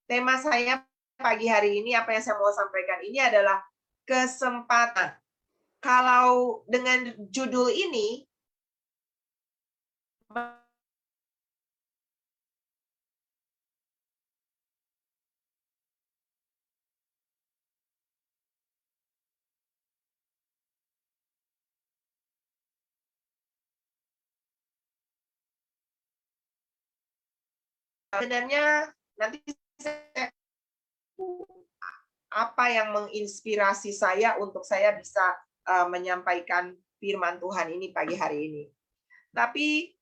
Tema saya pagi hari ini, apa yang saya mau sampaikan ini adalah kesempatan. Kalau dengan judul ini, sebenarnya nanti saya apa yang menginspirasi saya untuk saya bisa menyampaikan firman Tuhan ini pagi hari ini. Tapi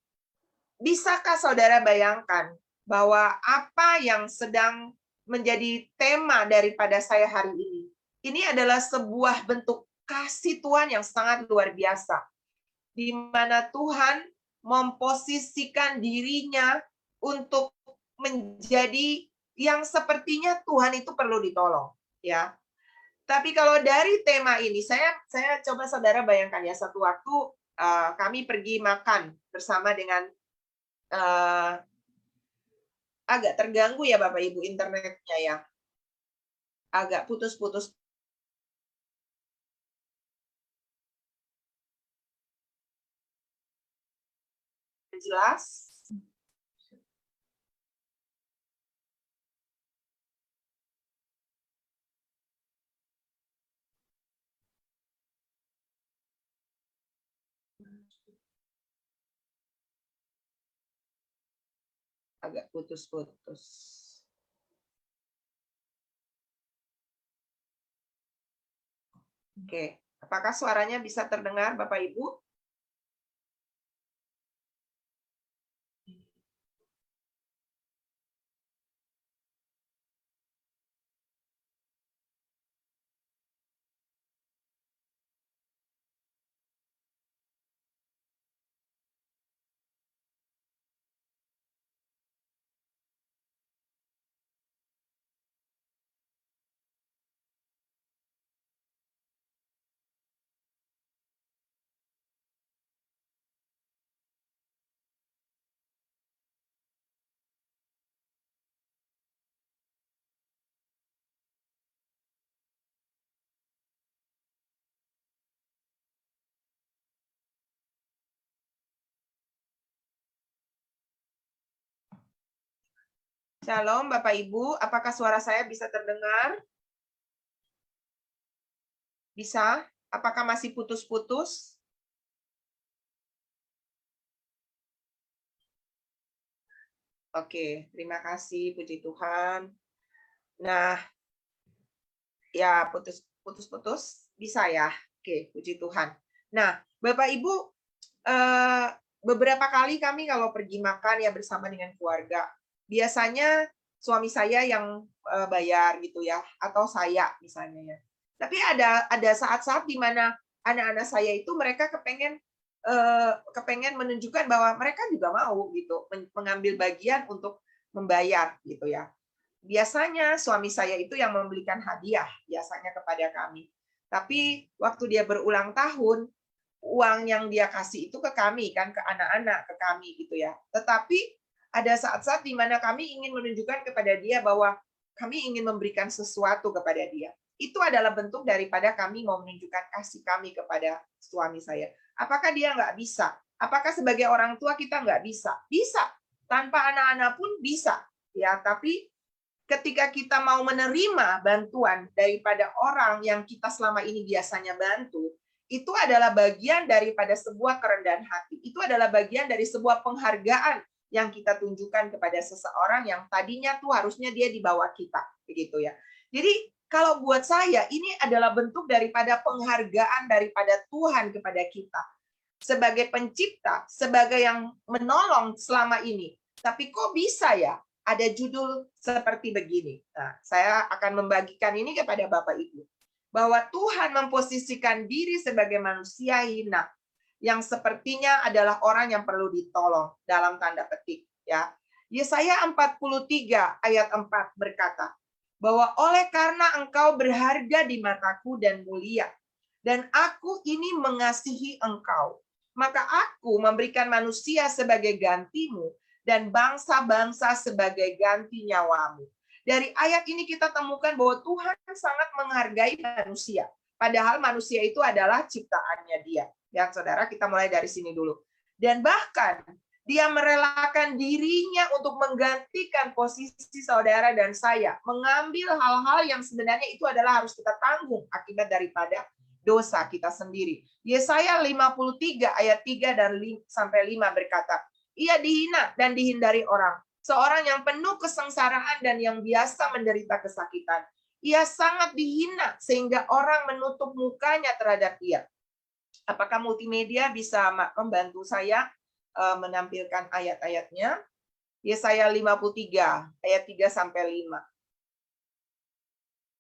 bisakah saudara bayangkan bahwa apa yang sedang menjadi tema daripada saya hari ini? Ini adalah sebuah bentuk kasih Tuhan yang sangat luar biasa. Di mana Tuhan memposisikan dirinya untuk menjadi yang sepertinya Tuhan itu perlu ditolong, ya. Tapi kalau dari tema ini, saya coba saudara bayangkan ya, satu waktu kami pergi makan bersama dengan agak terganggu ya Bapak Ibu internetnya ya, agak putus-putus. Jelas? Agak putus-putus. Oke, apakah suaranya bisa terdengar Bapak Ibu? Shalom Bapak Ibu, apakah suara saya bisa terdengar? Bisa? Apakah masih putus-putus? Oke, terima kasih, puji Tuhan. Nah, ya putus-putus bisa ya. Oke, puji Tuhan. Nah, Bapak Ibu, beberapa kali kami kalau pergi makan ya bersama dengan keluarga, biasanya suami saya yang bayar gitu ya, atau saya misalnya ya. Tapi ada saat-saat di mana anak-anak saya itu mereka kepengen menunjukkan bahwa mereka juga mau gitu mengambil bagian untuk membayar gitu ya. Biasanya suami saya itu yang membelikan hadiah biasanya kepada kami. Tapi waktu dia berulang tahun, uang yang dia kasih itu ke kami kan, ke anak-anak, ke kami gitu ya. Tetapi ada saat-saat di mana kami ingin menunjukkan kepada dia bahwa kami ingin memberikan sesuatu kepada dia. Itu adalah bentuk daripada kami mau menunjukkan kasih kami kepada suami saya. Apakah dia nggak bisa? Apakah sebagai orang tua kita nggak bisa? Bisa. Tanpa anak-anak pun bisa. Ya, tapi ketika kita mau menerima bantuan daripada orang yang kita selama ini biasanya bantu, itu adalah bagian daripada sebuah kerendahan hati. Itu adalah bagian dari sebuah penghargaan yang kita tunjukkan kepada seseorang yang tadinya tuh harusnya dia di bawah kita, begitu ya. Jadi kalau buat saya ini adalah bentuk daripada penghargaan daripada Tuhan kepada kita sebagai pencipta, sebagai yang menolong selama ini. Tapi kok bisa ya ada judul seperti begini? Nah, saya akan membagikan ini kepada Bapak Ibu. Bahwa Tuhan memposisikan diri sebagai manusia hina yang sepertinya adalah orang yang perlu ditolong dalam tanda petik. Ya. Yesaya 43 ayat 4 berkata, bahwa oleh karena engkau berharga di mataku dan mulia, dan aku ini mengasihi engkau, maka aku memberikan manusia sebagai gantimu dan bangsa-bangsa sebagai ganti nyawamu. Dari ayat ini kita temukan bahwa Tuhan sangat menghargai manusia. Padahal manusia itu adalah ciptaannya Dia. Ya, saudara, kita mulai dari sini dulu. Dan bahkan Dia merelakan dirinya untuk menggantikan posisi saudara dan saya, mengambil hal-hal yang sebenarnya itu adalah harus kita tanggung akibat daripada dosa kita sendiri. Yesaya 53 ayat 3 dan 5 sampai 5 berkata, ia dihina dan dihindari orang, seorang yang penuh kesengsaraan dan yang biasa menderita kesakitan. Ia sangat dihina sehingga orang menutup mukanya terhadap dia. Apakah multimedia bisa membantu saya menampilkan ayat-ayatnya? Yesaya 53 ayat 3 sampai 5.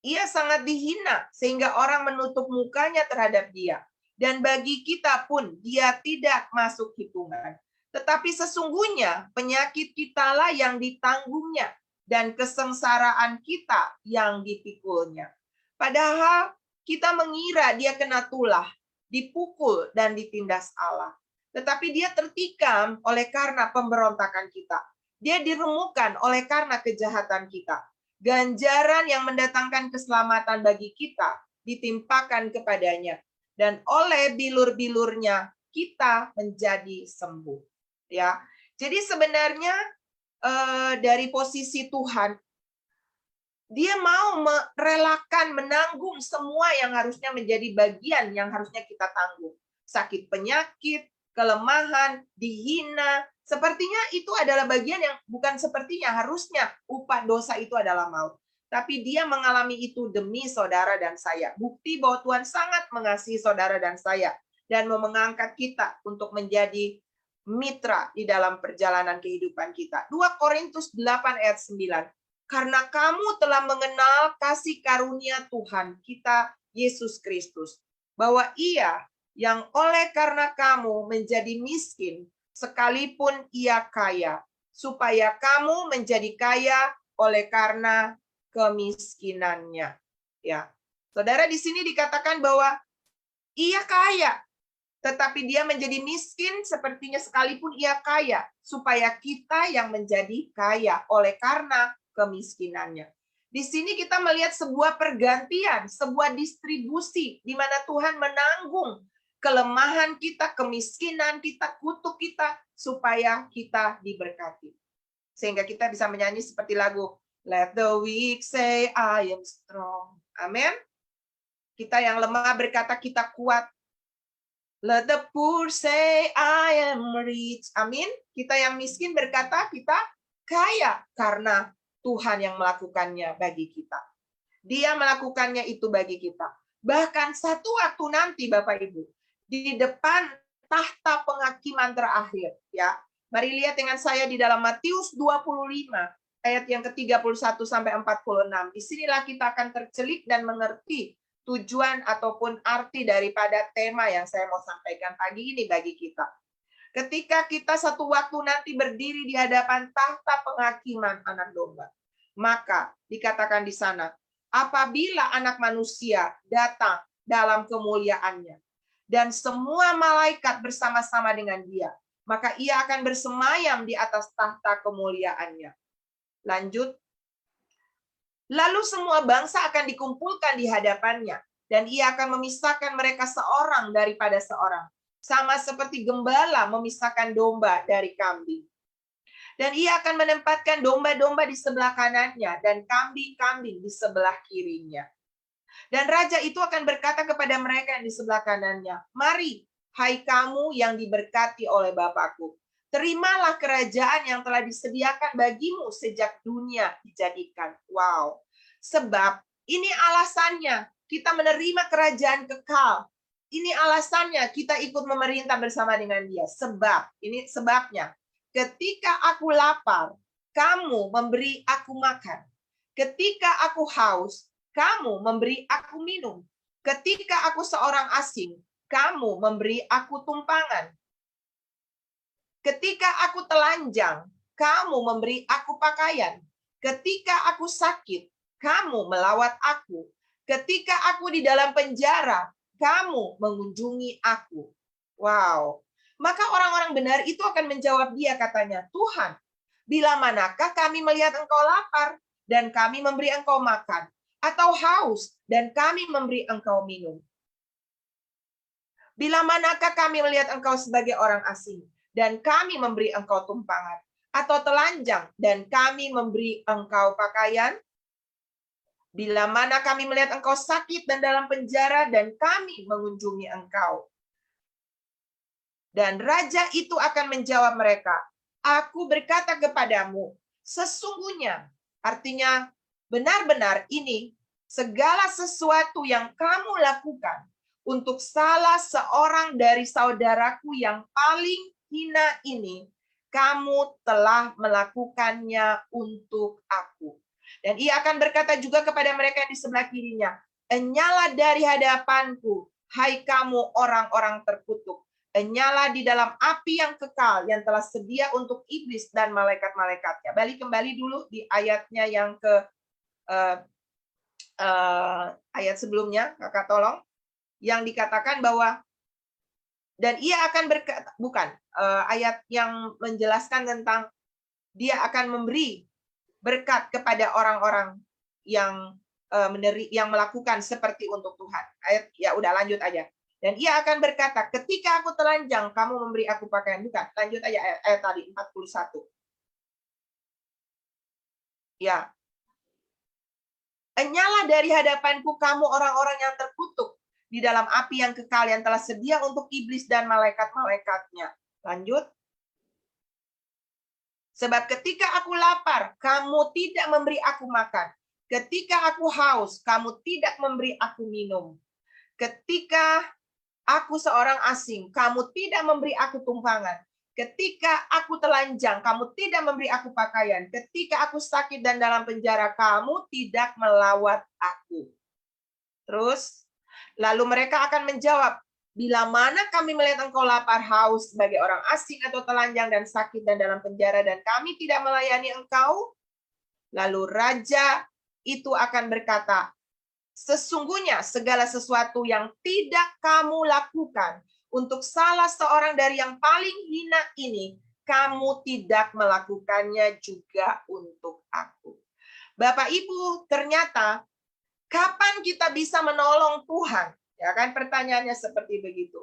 Ia sangat dihina sehingga orang menutup mukanya terhadap dia. Dan bagi kita pun dia tidak masuk hitungan. Tetapi sesungguhnya penyakit kitalah yang ditanggungnya dan kesengsaraan kita yang dipikulnya. Padahal kita mengira dia kena tulah, dipukul dan ditindas Allah. Tetapi dia tertikam oleh karena pemberontakan kita. Dia diremukkan oleh karena kejahatan kita. Ganjaran yang mendatangkan keselamatan bagi kita ditimpakan kepadanya, dan oleh bilur-bilurnya kita menjadi sembuh. Ya, jadi sebenarnya dari posisi Tuhan, Dia mau merelakan menanggung semua yang harusnya menjadi bagian yang harusnya kita tanggung. Sakit penyakit, kelemahan, dihina, sepertinya itu adalah bagian yang bukan sepertinya, harusnya upah dosa itu adalah maut. Tapi dia mengalami itu demi saudara dan saya. Bukti bahwa Tuhan sangat mengasihi saudara dan saya. Dan mengangkat kita untuk menjadi mitra di dalam perjalanan kehidupan kita. 2 Korintus 8 ayat 9. Karena kamu telah mengenal kasih karunia Tuhan kita, Yesus Kristus. Bahwa Ia yang oleh karena kamu menjadi miskin, sekalipun ia kaya, supaya kamu menjadi kaya oleh karena kemiskinannya. Ya, saudara, di sini dikatakan bahwa ia kaya, tetapi dia menjadi miskin sepertinya sekalipun ia kaya, supaya kita yang menjadi kaya oleh karena kemiskinannya. Di sini kita melihat sebuah pergantian, sebuah distribusi di mana Tuhan menanggung kelemahan kita, kemiskinan kita, kutuk kita, supaya kita diberkati. Sehingga kita bisa menyanyi seperti lagu, Let the weak say I am strong. Amin. Kita yang lemah berkata kita kuat. Let the poor say I am rich. Amin. Kita yang miskin berkata kita kaya karena Tuhan yang melakukannya bagi kita. Dia melakukannya itu bagi kita. Bahkan satu waktu nanti Bapak Ibu, di depan tahta penghakiman terakhir, ya. Mari lihat dengan saya di dalam Matius 25 ayat yang ke-31 sampai 46. Disinilah kita akan tercelik dan mengerti tujuan ataupun arti daripada tema yang saya mau sampaikan pagi ini bagi kita. Ketika kita satu waktu nanti berdiri di hadapan tahta penghakiman Anak Domba, maka dikatakan di sana, apabila Anak Manusia datang dalam kemuliaannya, dan semua malaikat bersama-sama dengan dia, maka ia akan bersemayam di atas tahta kemuliaannya. Lanjut. Lalu semua bangsa akan dikumpulkan di hadapannya, dan ia akan memisahkan mereka seorang daripada seorang, sama seperti gembala memisahkan domba dari kambing. Dan ia akan menempatkan domba-domba di sebelah kanannya, dan kambing-kambing di sebelah kirinya. Dan raja itu akan berkata kepada mereka yang di sebelah kanannya, mari, hai kamu yang diberkati oleh Bapakku, terimalah kerajaan yang telah disediakan bagimu sejak dunia dijadikan. Wow. Sebab ini alasannya kita menerima kerajaan kekal. Ini alasannya kita ikut memerintah bersama dengan dia. Sebab, ini sebabnya, ketika aku lapar, kamu memberi aku makan. Ketika aku haus, kamu memberi aku minum. Ketika aku seorang asing, kamu memberi aku tumpangan. Ketika aku telanjang, kamu memberi aku pakaian. Ketika aku sakit, kamu melawat aku. Ketika aku di dalam penjara, kamu mengunjungi aku. Wow. Maka orang-orang benar itu akan menjawab dia katanya, Tuhan, bila manakah kami melihat engkau lapar dan kami memberi engkau makan, atau haus, dan kami memberi engkau minum. Bila manakah kami melihat engkau sebagai orang asing, dan kami memberi engkau tumpangan, atau telanjang, dan kami memberi engkau pakaian? Bila mana kami melihat engkau sakit dan dalam penjara, dan kami mengunjungi engkau? Dan raja itu akan menjawab mereka, aku berkata kepadamu, sesungguhnya, artinya benar-benar ini, segala sesuatu yang kamu lakukan untuk salah seorang dari saudaraku yang paling hina ini, kamu telah melakukannya untuk aku. Dan ia akan berkata juga kepada mereka yang di sebelah kirinya, enyalah dari hadapanku, hai kamu orang-orang terkutuk, nyala di dalam api yang kekal yang telah sedia untuk iblis dan malaikat-malaikatnya. Balik kembali dulu di ayatnya yang ke ayat sebelumnya, kakak tolong, yang dikatakan bahwa dan ia akan berkata, bukan ayat yang menjelaskan tentang dia akan memberi berkat kepada orang-orang yang yang melakukan seperti untuk Tuhan. Ayat ya udah lanjut aja. Dan ia akan berkata, ketika aku telanjang, kamu memberi aku pakaian. Bukan, lanjut aja ayat tadi, 41. Ya. Nyala dari hadapanku kamu orang-orang yang terkutuk di dalam api yang kekal yang telah sedia untuk iblis dan malaikat-malaikatnya. Lanjut. Sebab ketika aku lapar, kamu tidak memberi aku makan. Ketika aku haus, kamu tidak memberi aku minum. Ketika aku seorang asing, kamu tidak memberi aku tumpangan. Ketika aku telanjang, kamu tidak memberi aku pakaian. Ketika aku sakit dan dalam penjara, kamu tidak melawat aku. Terus, lalu mereka akan menjawab, bila mana kami melihat engkau lapar, haus sebagai orang asing atau telanjang dan sakit dan dalam penjara, dan kami tidak melayani engkau? Lalu raja itu akan berkata, sesungguhnya segala sesuatu yang tidak kamu lakukan untuk salah seorang dari yang paling hina ini, kamu tidak melakukannya juga untuk aku. Bapak Ibu, ternyata kapan kita bisa menolong Tuhan? Ya kan, pertanyaannya seperti begitu.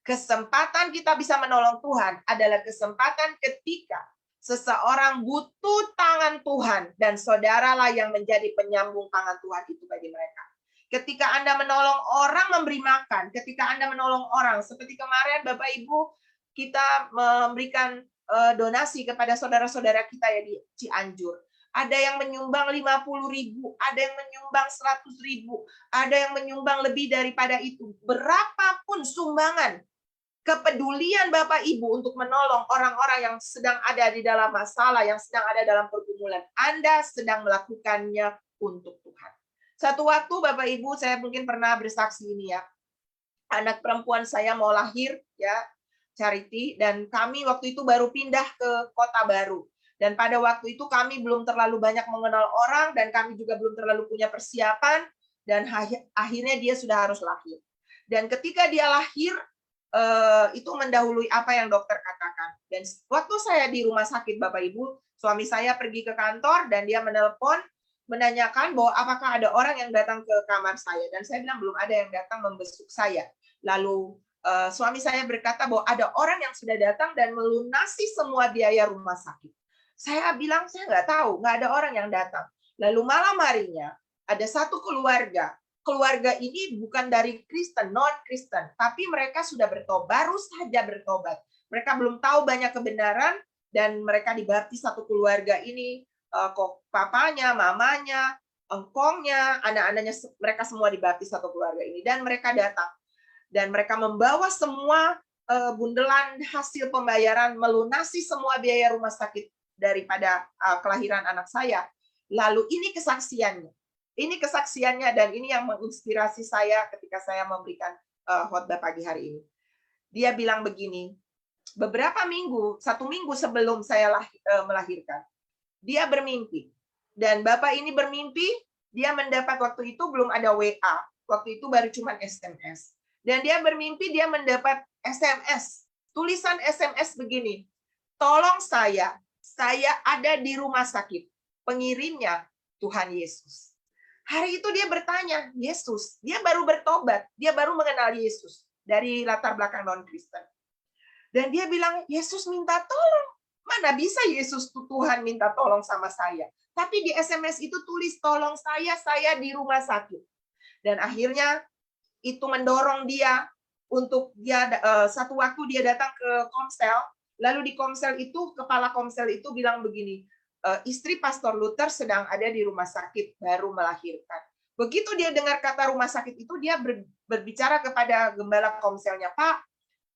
Kesempatan kita bisa menolong Tuhan adalah kesempatan ketika seseorang butuh tangan Tuhan dan saudaralah yang menjadi penyambung tangan Tuhan itu bagi mereka. Ketika Anda menolong orang memberi makan, ketika Anda menolong orang, seperti kemarin Bapak Ibu, kita memberikan donasi kepada saudara-saudara kita ya di Cianjur. Ada yang menyumbang 50.000, ada yang menyumbang 100.000, ada yang menyumbang lebih daripada itu. Berapapun sumbangan, kepedulian Bapak Ibu untuk menolong orang-orang yang sedang ada di dalam masalah, yang sedang ada dalam pergumulan, Anda sedang melakukannya untuk Tuhan. Satu waktu Bapak Ibu, saya mungkin pernah bersaksi ini ya. Anak perempuan saya mau lahir ya, Charity, dan kami waktu itu baru pindah ke kota baru. Dan pada waktu itu kami belum terlalu banyak mengenal orang dan kami juga belum terlalu punya persiapan dan akhirnya dia sudah harus lahir. Dan ketika dia lahir itu mendahului apa yang dokter katakan. Dan waktu saya di rumah sakit Bapak Ibu, suami saya pergi ke kantor dan dia menelpon menanyakan bahwa apakah ada orang yang datang ke kamar saya, dan saya bilang belum ada yang datang membesuk saya. Lalu suami saya berkata bahwa ada orang yang sudah datang dan melunasi semua biaya rumah sakit. Saya bilang saya nggak tahu, nggak ada orang yang datang. Lalu malam harinya ada satu keluarga. Keluarga ini bukan dari Kristen, non-Kristen, tapi mereka sudah bertobat, baru saja bertobat. Mereka belum tahu banyak kebenaran dan mereka dibaptis satu keluarga ini. Kok papanya, mamanya, engkongnya, anak-anaknya, mereka semua dibaptis satu keluarga ini. Dan mereka datang. Dan mereka membawa semua bundelan hasil pembayaran, melunasi semua biaya rumah sakit daripada kelahiran anak saya. Lalu ini kesaksiannya. Ini kesaksiannya dan ini yang menginspirasi saya ketika saya memberikan khotbah pagi hari ini. Dia bilang begini, beberapa minggu, 1 minggu sebelum saya melahirkan, dia bermimpi. Dan Bapak ini bermimpi, dia mendapat waktu itu belum ada WA. Waktu itu baru cuma SMS. Dan dia bermimpi dia mendapat SMS. Tulisan SMS begini, tolong saya ada di rumah sakit. Pengirimnya Tuhan Yesus. Hari itu dia bertanya, Yesus, dia baru bertobat, dia baru mengenal Yesus dari latar belakang non-Kristen. Dan dia bilang, Yesus minta tolong. Mana bisa Yesus Tuhan minta tolong sama saya? Tapi di SMS itu tulis, tolong saya di rumah sakit. Dan akhirnya itu mendorong dia untuk dia satu waktu dia datang ke komsel, lalu di komsel itu kepala komsel itu bilang begini, istri Pastor Luther sedang ada di rumah sakit baru melahirkan. Begitu dia dengar kata rumah sakit itu, dia berbicara kepada gembala komselnya, Pak,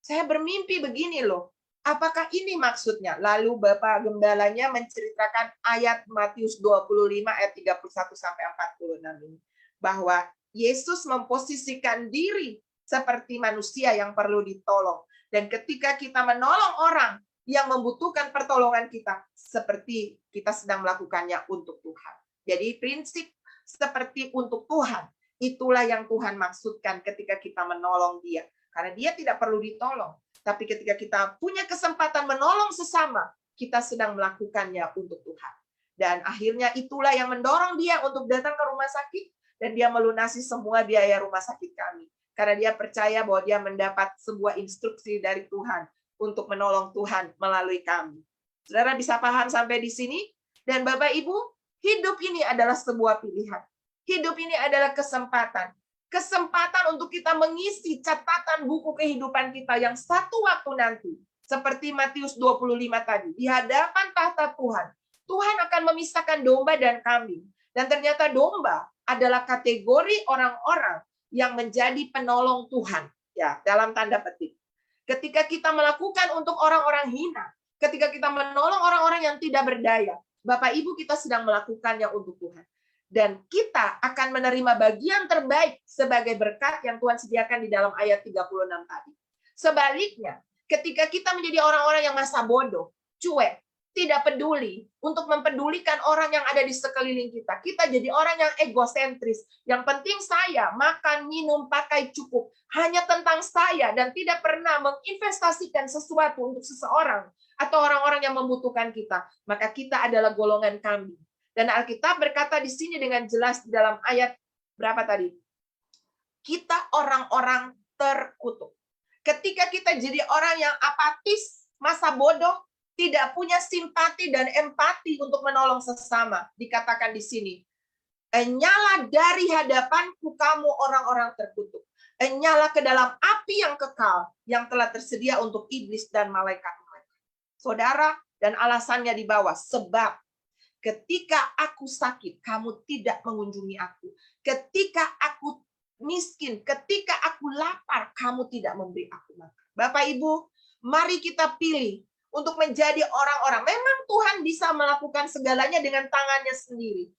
saya bermimpi begini loh. Apakah ini maksudnya? Lalu Bapak gembalanya menceritakan ayat Matius 25 ayat 31 sampai 46 ini, bahwa Yesus memposisikan diri seperti manusia yang perlu ditolong. Dan ketika kita menolong orang yang membutuhkan pertolongan kita, seperti kita sedang melakukannya untuk Tuhan. Jadi prinsip seperti untuk Tuhan, itulah yang Tuhan maksudkan ketika kita menolong dia. Karena dia tidak perlu ditolong. Tapi ketika kita punya kesempatan menolong sesama, kita sedang melakukannya untuk Tuhan. Dan akhirnya itulah yang mendorong dia untuk datang ke rumah sakit, dan dia melunasi semua biaya rumah sakit kami. Karena dia percaya bahwa dia mendapat sebuah instruksi dari Tuhan untuk menolong Tuhan melalui kami. Saudara bisa paham sampai di sini? Dan Bapak Ibu, hidup ini adalah sebuah pilihan. Hidup ini adalah kesempatan. Kesempatan untuk kita mengisi catatan buku kehidupan kita yang satu waktu nanti. Seperti Matius 25 tadi. Di hadapan tahta Tuhan. Tuhan akan memisahkan domba dan kambing. Dan ternyata domba adalah kategori orang-orang yang menjadi penolong Tuhan, ya, dalam tanda petik. Ketika kita melakukan untuk orang-orang hina, ketika kita menolong orang-orang yang tidak berdaya, Bapak Ibu kita sedang melakukannya untuk Tuhan. Dan kita akan menerima bagian terbaik sebagai berkat yang Tuhan sediakan di dalam ayat 36 tadi. Sebaliknya, ketika kita menjadi orang-orang yang masa bodoh, cuek, tidak peduli untuk mempedulikan orang yang ada di sekeliling kita. Kita jadi orang yang egosentris. Yang penting saya makan, minum, pakai cukup. Hanya tentang saya dan tidak pernah menginvestasikan sesuatu untuk seseorang atau orang-orang yang membutuhkan kita. Maka kita adalah golongan kambing. Dan Alkitab berkata di sini dengan jelas di dalam ayat berapa tadi? Kita orang-orang terkutuk. Ketika kita jadi orang yang apatis, masa bodoh, tidak punya simpati dan empati untuk menolong sesama. Dikatakan di sini, nyala dari hadapanku kamu orang-orang terkutuk. Nyala ke dalam api yang kekal, yang telah tersedia untuk iblis dan malaikat-malaikat. Saudara, dan alasannya di bawah, sebab ketika aku sakit, kamu tidak mengunjungi aku. Ketika aku miskin, ketika aku lapar, kamu tidak memberi aku makan. Bapak Ibu, mari kita pilih untuk menjadi orang-orang. Memang Tuhan bisa melakukan segalanya dengan tangannya sendiri.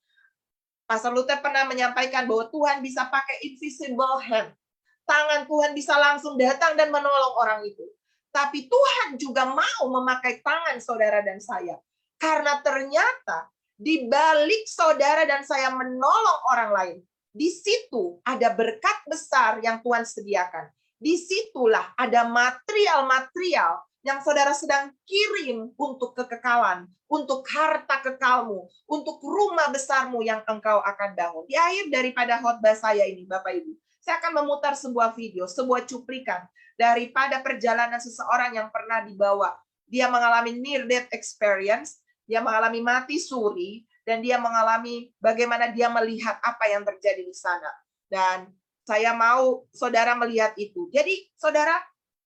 Pastor Luther pernah menyampaikan bahwa Tuhan bisa pakai invisible hand. Tangan Tuhan bisa langsung datang dan menolong orang itu. Tapi Tuhan juga mau memakai tangan saudara dan saya. Karena ternyata di balik saudara dan saya menolong orang lain, di situ ada berkat besar yang Tuhan sediakan. Disitulah ada material-material yang saudara sedang kirim untuk kekekalan, untuk harta kekalmu, untuk rumah besarmu yang engkau akan bangun. Di akhir daripada khotbah saya ini, Bapak Ibu, saya akan memutar sebuah video, sebuah cuplikan daripada perjalanan seseorang yang pernah dibawa. Dia mengalami near death experience, dia mengalami mati suri, dan dia mengalami bagaimana dia melihat apa yang terjadi di sana. Dan saya mau saudara melihat itu. Jadi, saudara,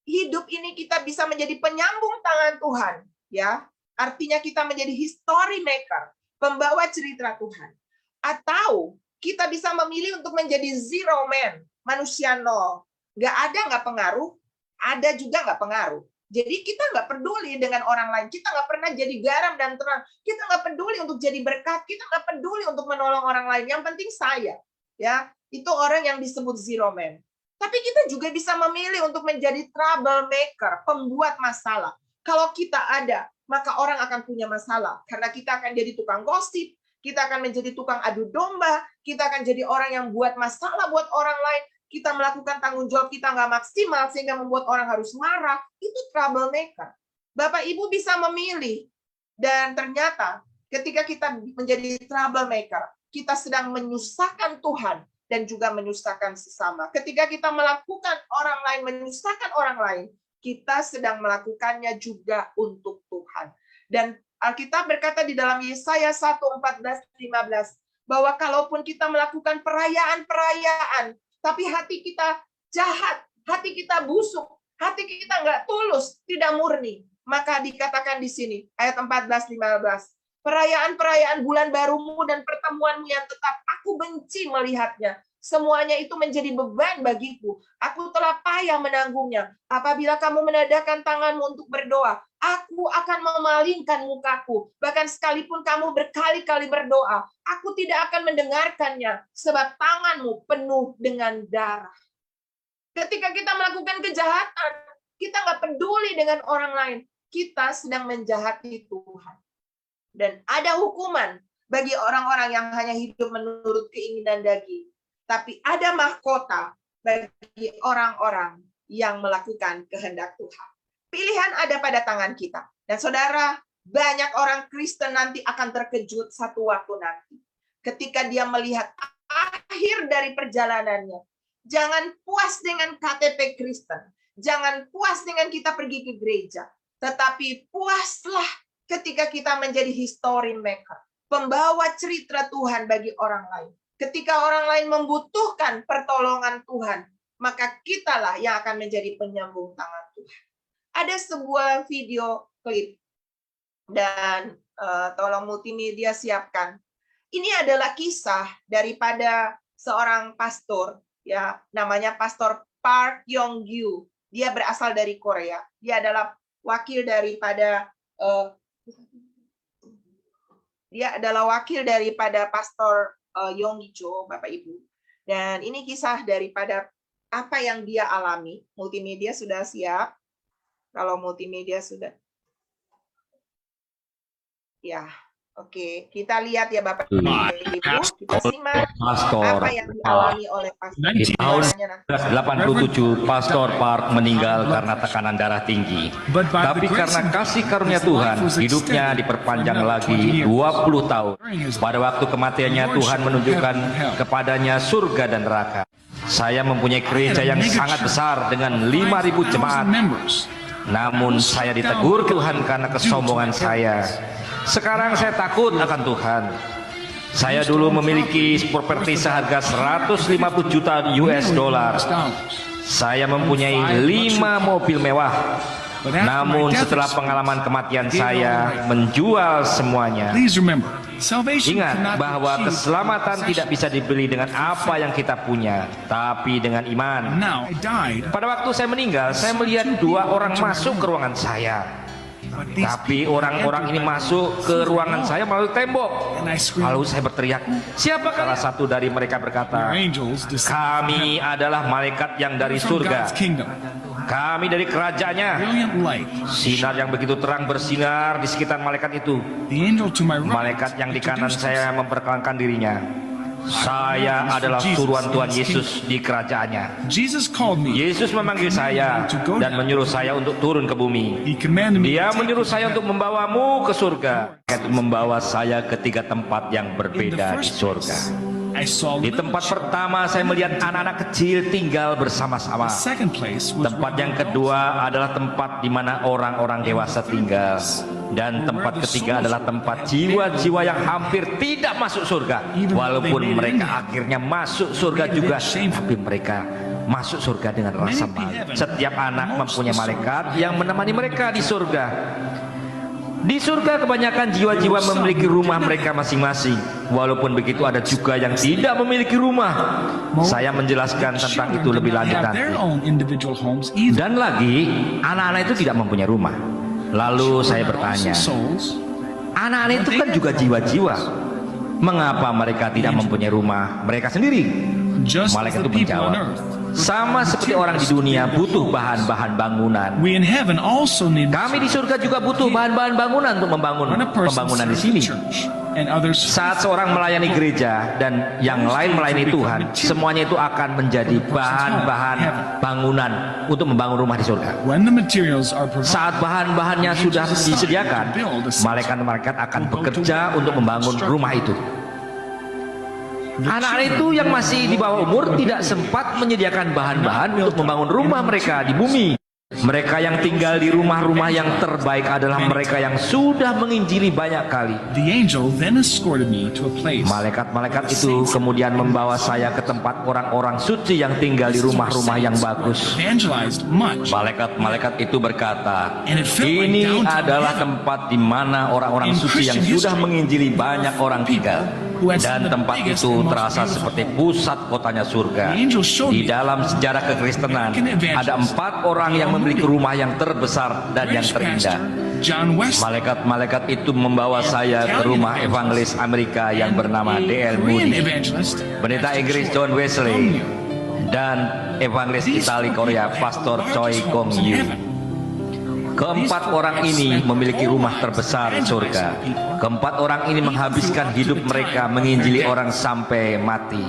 hidup ini kita bisa menjadi penyambung tangan Tuhan, ya. Artinya kita menjadi history maker, pembawa cerita Tuhan. Atau kita bisa memilih untuk menjadi zero man, manusia nol. Nggak ada nggak pengaruh, ada juga nggak pengaruh. Jadi kita nggak peduli dengan orang lain. Kita nggak pernah jadi garam dan terang. Kita nggak peduli untuk jadi berkat. Kita nggak peduli untuk menolong orang lain. Yang penting saya, ya. Itu orang yang disebut zero man. Tapi kita juga bisa memilih untuk menjadi troublemaker, pembuat masalah. Kalau kita ada, maka orang akan punya masalah. Karena kita akan jadi tukang gosip, kita akan menjadi tukang adu domba, kita akan jadi orang yang buat masalah buat orang lain, kita melakukan tanggung jawab kita nggak maksimal, sehingga membuat orang harus marah. Itu troublemaker. Bapak Ibu bisa memilih. Dan ternyata ketika kita menjadi troublemaker, kita sedang menyusahkan Tuhan dan juga menyusahkan sesama. Ketika kita melakukan orang lain, menyusahkan orang lain, kita sedang melakukannya juga untuk Tuhan. Dan Alkitab berkata di dalam Yesaya 1:14-15 bahwa kalaupun kita melakukan perayaan-perayaan, tapi hati kita jahat, hati kita busuk, hati kita nggak tulus, tidak murni, maka dikatakan di sini ayat 14-15, perayaan-perayaan bulan barumu dan pertemuanmu yang tetap, aku benci melihatnya. Semuanya itu menjadi beban bagiku. Aku telah payah menanggungnya. Apabila kamu menadahkan tanganmu untuk berdoa, aku akan memalingkan mukaku. Bahkan sekalipun kamu berkali-kali berdoa, aku tidak akan mendengarkannya, sebab tanganmu penuh dengan darah. Ketika kita melakukan kejahatan, kita nggak peduli dengan orang lain. Kita sedang menjahati Tuhan. Dan ada hukuman bagi orang-orang yang hanya hidup menurut keinginan daging. Tapi ada mahkota bagi orang-orang yang melakukan kehendak Tuhan. Pilihan ada pada tangan kita. Dan saudara, banyak orang Kristen nanti akan terkejut satu waktu nanti. Ketika dia melihat akhir dari perjalanannya. Jangan puas dengan KTP Kristen. Jangan puas dengan kita pergi ke gereja. Tetapi puaslah ketika kita menjadi history maker. Pembawa cerita Tuhan bagi orang lain. Ketika orang lain membutuhkan pertolongan Tuhan, maka kitalah yang akan menjadi penyambung tangan Tuhan. Ada sebuah video klip, dan tolong multimedia siapkan. Ini adalah kisah daripada seorang pastor, ya, namanya Pastor Park Yong-gyu. Dia berasal dari Korea. Dia adalah wakil daripada Pastor Yong-gyu, Bapak Ibu. Dan ini kisah daripada apa yang dia alami. Multimedia sudah siap. Kalau multimedia sudah. Ya, oke. Kita lihat ya Bapak Ibu. Kita simak apa yang dialami oleh Pastor. Di tahun 1987, Pastor Park meninggal karena tekanan darah tinggi. Tapi karena kasih karunia Tuhan, hidupnya diperpanjang lagi 20 tahun. Pada waktu kematiannya, Tuhan menunjukkan kepadanya surga dan neraka. Saya mempunyai gereja yang sangat besar dengan 5.000 jemaat. Namun saya ditegur Tuhan karena kesombongan saya. Sekarang saya takut akan Tuhan. Saya dulu memiliki properti seharga 150 juta US dollar. Saya mempunyai 5 mobil mewah. Namun setelah pengalaman kematian saya menjual semuanya. Ingat bahwa keselamatan tidak bisa dibeli dengan apa yang kita punya, tapi dengan iman. Pada waktu saya meninggal, saya melihat 2 orang masuk ke ruangan saya. Tapi orang-orang ini masuk ke ruangan saya melalui tembok. Lalu saya berteriak, siapa? Salah satu dari mereka berkata, kami adalah malaikat yang dari surga. Kami dari kerajaannya. Sinar yang begitu terang bersinar di sekitar malaikat itu. Malaikat yang di kanan saya memperkenalkan dirinya. Saya adalah suruhan Tuhan Yesus di kerajaannya. Yesus memanggil saya dan menyuruh saya untuk turun ke bumi. Dia menyuruh saya untuk membawamu ke surga, yaitu membawa saya ke 3 tempat yang berbeda di surga. Di tempat pertama saya melihat anak-anak kecil tinggal bersama-sama. Tempat yang kedua adalah tempat di mana orang-orang dewasa tinggal. Dan tempat ketiga adalah tempat jiwa-jiwa yang hampir tidak masuk surga. Walaupun mereka akhirnya masuk surga juga, tapi mereka masuk surga dengan rasa malu. Setiap anak mempunyai malaikat yang menemani mereka di surga. Di surga kebanyakan jiwa-jiwa memiliki rumah mereka masing-masing. Walaupun begitu ada juga yang tidak memiliki rumah. Saya menjelaskan tentang itu lebih lanjut nanti. Dan lagi, anak-anak itu tidak mempunyai rumah. Lalu saya bertanya, anak-anak itu kan juga jiwa-jiwa. Mengapa mereka tidak mempunyai rumah mereka sendiri? Malaikat itu menjawab, sama seperti orang di dunia butuh bahan-bahan bangunan. Kami di surga juga butuh bahan-bahan bangunan untuk membangun pembangunan di sini. Saat seorang melayani gereja dan yang lain melayani Tuhan, semuanya itu akan menjadi bahan-bahan bangunan untuk membangun rumah di surga. Saat bahan-bahannya sudah disediakan, malaikat-malaikat akan bekerja untuk membangun rumah itu. Anak-anak itu yang masih di bawah umur tidak sempat menyediakan bahan-bahan untuk membangun rumah mereka di bumi. Mereka yang tinggal di rumah-rumah yang terbaik adalah mereka yang sudah menginjili banyak kali. Malaikat-malaikat itu kemudian membawa saya ke tempat orang-orang suci yang tinggal di rumah-rumah yang bagus. Malaikat-malaikat itu berkata, ini adalah tempat di mana orang-orang suci yang sudah menginjili banyak orang tinggal. Dan tempat itu terasa seperti pusat kotanya surga. Di dalam sejarah kekristenan ada 4 orang yang memiliki rumah yang terbesar dan yang terindah. Malaikat-malaikat itu membawa saya ke rumah evangelis Amerika yang bernama D.L. Moody, pendeta Inggris John Wesley, dan evangelis Itali Korea Pastor Choi Kong Yu. Keempat orang ini memiliki rumah terbesar di surga. Keempat orang ini menghabiskan hidup mereka menginjili orang sampai mati.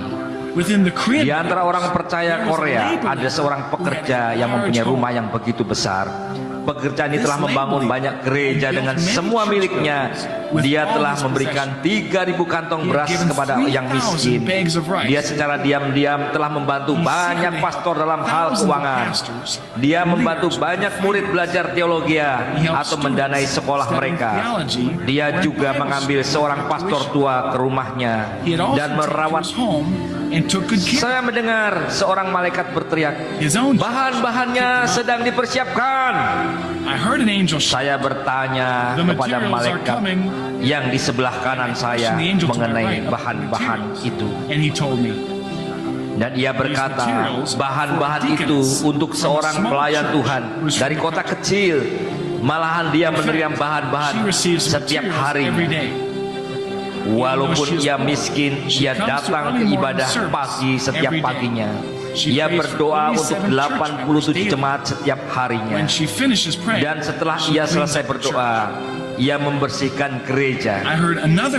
Di antara orang percaya Korea ada seorang pekerja yang mempunyai rumah yang begitu besar. Pekerja ini telah membangun banyak gereja dengan semua miliknya. Dia telah memberikan 3.000 kantong beras kepada yang miskin. Dia secara diam-diam telah membantu banyak pastor dalam hal keuangan. Dia membantu banyak murid belajar teologi atau mendanai sekolah mereka. Dia juga mengambil seorang pastor tua ke rumahnya dan merawat. Saya mendengar seorang malaikat berteriak, bahan-bahannya sedang dipersiapkan. Saya bertanya kepada malaikat yang di sebelah kanan saya mengenai bahan-bahan itu. Dan ia berkata, bahan-bahan itu untuk seorang pelayan Tuhan dari kota kecil. Malahan dia menerima bahan-bahan setiap hari. Walaupun ia miskin, ia datang ke ibadah pagi setiap paginya. Ia berdoa untuk 87 jemaat setiap harinya. Dan setelah ia selesai berdoa, ia membersihkan gereja.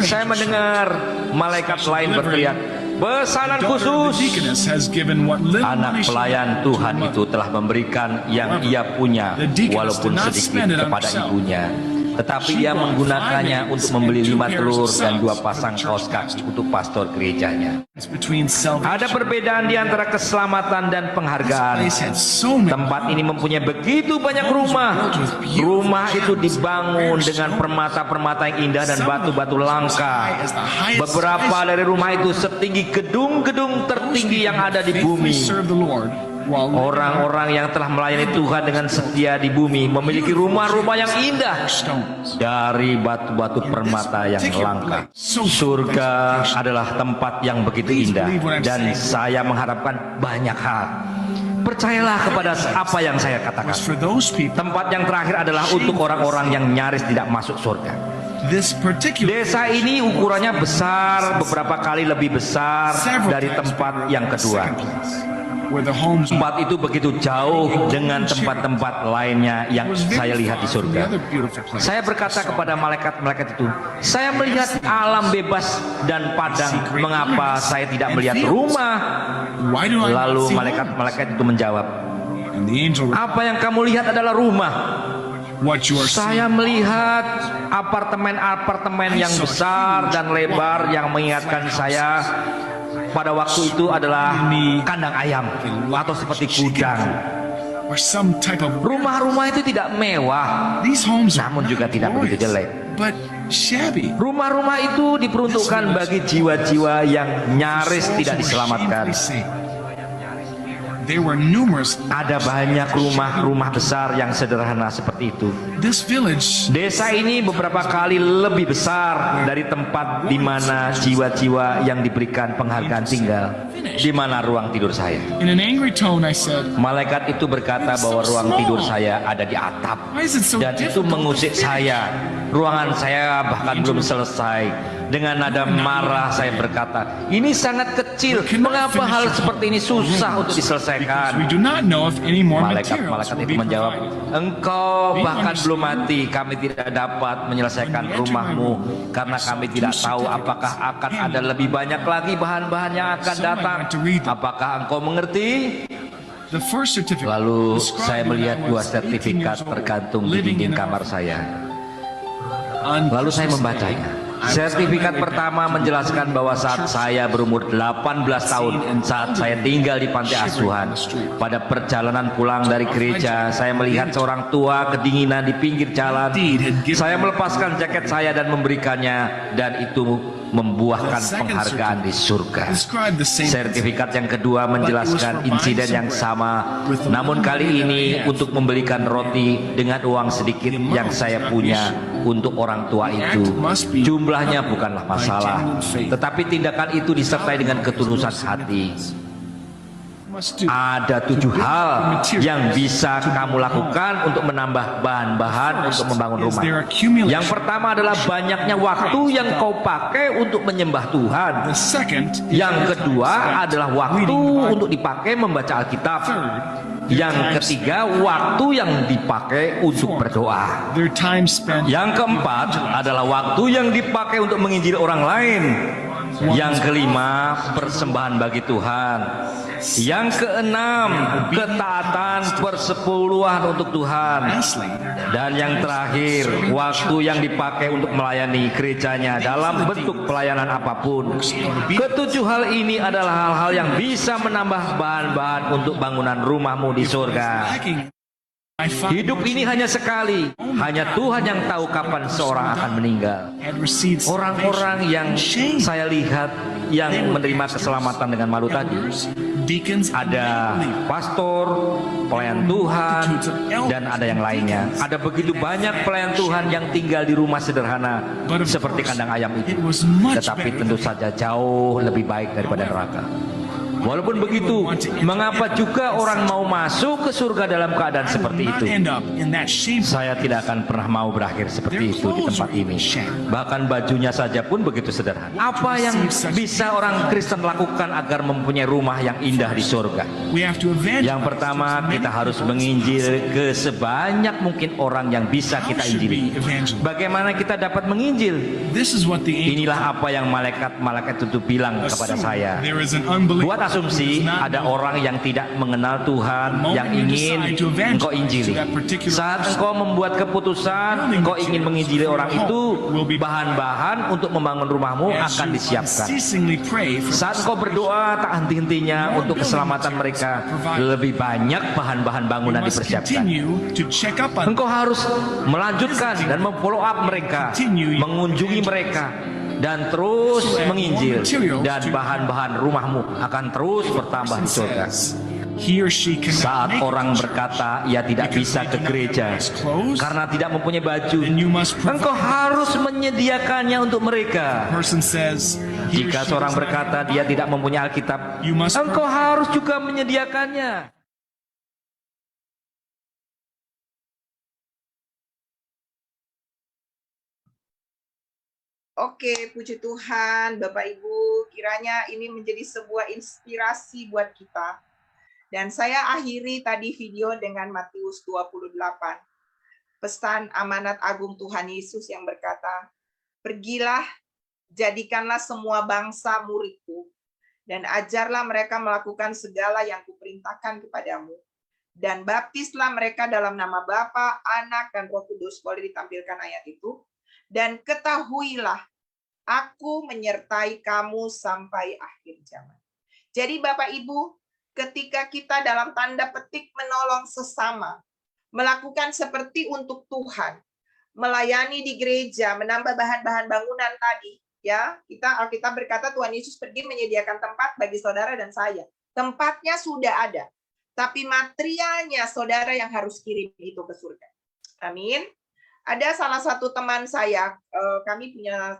Saya mendengar malaikat lain berteriak, pesanan khusus. Anak pelayan Tuhan itu telah memberikan yang ia punya, walaupun sedikit, kepada ibunya. Tetapi dia menggunakannya untuk membeli 5 telur dan 2 pasang kaos kaki untuk pastor gerejanya. Ada perbedaan di antara keselamatan dan penghargaan. Tempat ini mempunyai begitu banyak rumah. Rumah itu dibangun dengan permata-permata yang indah dan batu-batu langka. Beberapa dari rumah itu setinggi gedung-gedung tertinggi yang ada di bumi. Orang-orang yang telah melayani Tuhan dengan setia di bumi memiliki rumah-rumah yang indah dari batu-batu permata yang langka. Surga adalah tempat yang begitu indah, dan saya mengharapkan banyak hal. Percayalah kepada apa yang saya katakan. Tempat yang terakhir adalah untuk orang-orang yang nyaris tidak masuk surga. Desa ini ukurannya besar, beberapa kali lebih besar dari tempat yang kedua. Tempat itu begitu jauh dengan tempat-tempat lainnya yang saya lihat di surga. Saya berkata kepada malaikat-malaikat itu, saya melihat alam bebas dan padang, mengapa saya tidak melihat rumah? Lalu malaikat-malaikat itu menjawab, apa yang kamu lihat adalah rumah. Saya melihat apartemen-apartemen yang besar dan lebar yang mengingatkan saya pada waktu itu adalah kandang ayam atau seperti gudang. Rumah-rumah itu tidak mewah, namun juga tidak begitu jelek. Rumah-rumah itu diperuntukkan bagi jiwa-jiwa yang nyaris tidak diselamatkan. Ada banyak rumah-rumah besar yang sederhana seperti itu. Desa ini beberapa kali lebih besar dari tempat di mana jiwa-jiwa yang diberikan penghargaan tinggal. Di mana ruang tidur saya? Malaikat itu berkata bahwa ruang tidur saya ada di atap, dan itu mengusik saya. Ruangan saya bahkan belum selesai. Dengan nada marah saya berkata, ini sangat kecil, mengapa hal seperti ini susah untuk diselesaikan? Malaikat-malaikat itu menjawab, engkau bahkan belum mati, kami tidak dapat menyelesaikan rumahmu, karena kami tidak tahu apakah akan ada lebih banyak lagi bahan-bahan yang akan datang. Apakah engkau mengerti? Lalu saya melihat 2 sertifikat tergantung di dinding kamar saya. Lalu saya membacanya. Sertifikat pertama menjelaskan bahwa saat saya berumur 18 tahun, saat saya tinggal di panti asuhan, pada perjalanan pulang dari gereja, saya melihat seorang tua kedinginan di pinggir jalan. Saya melepaskan jaket saya dan memberikannya, dan itu membuahkan penghargaan di surga. Sertifikat yang kedua menjelaskan insiden yang sama, namun kali ini untuk membelikan roti dengan uang sedikit yang saya punya untuk orang tua itu. Jumlahnya bukanlah masalah, tetapi tindakan itu disertai dengan ketulusan hati. Ada 7 hal yang bisa kamu lakukan untuk menambah bahan-bahan untuk membangun rumah. Yang pertama adalah banyaknya waktu yang kau pakai untuk menyembah Tuhan. Yang kedua adalah waktu untuk dipakai membaca Alkitab. Yang ketiga, waktu yang dipakai untuk berdoa. Yang keempat adalah waktu yang dipakai untuk menginjili orang lain. Yang kelima, persembahan bagi Tuhan. Yang keenam, ketaatan persepuluhan untuk Tuhan. Dan yang terakhir, waktu yang dipakai untuk melayani gerejanya dalam bentuk pelayanan apapun. Ketujuh hal ini adalah hal-hal yang bisa menambah bahan-bahan untuk bangunan rumahmu di surga. Hidup ini hanya sekali, hanya Tuhan yang tahu kapan seorang akan meninggal. Orang-orang yang saya lihat yang menerima keselamatan dengan malu tadi, ada pastor, pelayan Tuhan, dan ada yang lainnya. Ada begitu banyak pelayan Tuhan yang tinggal di rumah sederhana seperti kandang ayam itu, tetapi tentu saja jauh lebih baik daripada neraka. Walaupun begitu, mengapa juga orang mau masuk ke surga dalam keadaan seperti itu? Saya tidak akan pernah mau berakhir seperti itu di tempat ini. Bahkan bajunya saja pun begitu sederhana. Apa yang bisa orang Kristen lakukan agar mempunyai rumah yang indah di surga? Yang pertama, kita harus menginjil ke sebanyak mungkin orang yang bisa kita injili. Bagaimana kita dapat menginjil? Inilah apa yang malaikat itu bilang kepada saya. Buat asumsi ada orang yang tidak mengenal Tuhan yang ingin engkau injili. Saat engkau membuat keputusan engkau ingin menginjili orang itu, bahan-bahan untuk membangun rumahmu akan disiapkan. Saat engkau berdoa tak henti-hentinya untuk keselamatan mereka, lebih banyak bahan-bahan bangunan dipersiapkan. Engkau harus melanjutkan dan memfollow up mereka, mengunjungi mereka, dan terus menginjil, dan bahan-bahan rumahmu akan terus bertambah di surga. Saat orang berkata ia tidak bisa ke gereja karena tidak mempunyai baju, engkau harus menyediakannya untuk mereka. Jika seorang berkata dia tidak mempunyai Alkitab, engkau harus juga menyediakannya. Oke, puji Tuhan, Bapak Ibu, kiranya ini menjadi sebuah inspirasi buat kita. Dan saya akhiri tadi video dengan Matius 28. Pesan amanat agung Tuhan Yesus yang berkata, "Pergilah, jadikanlah semua bangsa muridku, dan ajarlah mereka melakukan segala yang kuperintahkan kepadamu. Dan baptislah mereka dalam nama Bapa, Anak, dan Roh Kudus." Boleh ditampilkan ayat itu. "Dan ketahuilah, aku menyertai kamu sampai akhir zaman." Jadi Bapak Ibu, ketika kita dalam tanda petik menolong sesama, melakukan seperti untuk Tuhan, melayani di gereja, menambah bahan-bahan bangunan tadi, ya, Alkitab berkata Tuhan Yesus pergi menyediakan tempat bagi saudara dan saya. Tempatnya sudah ada, tapi materialnya saudara yang harus kirim itu ke surga. Amin. Ada salah satu teman saya, kami punya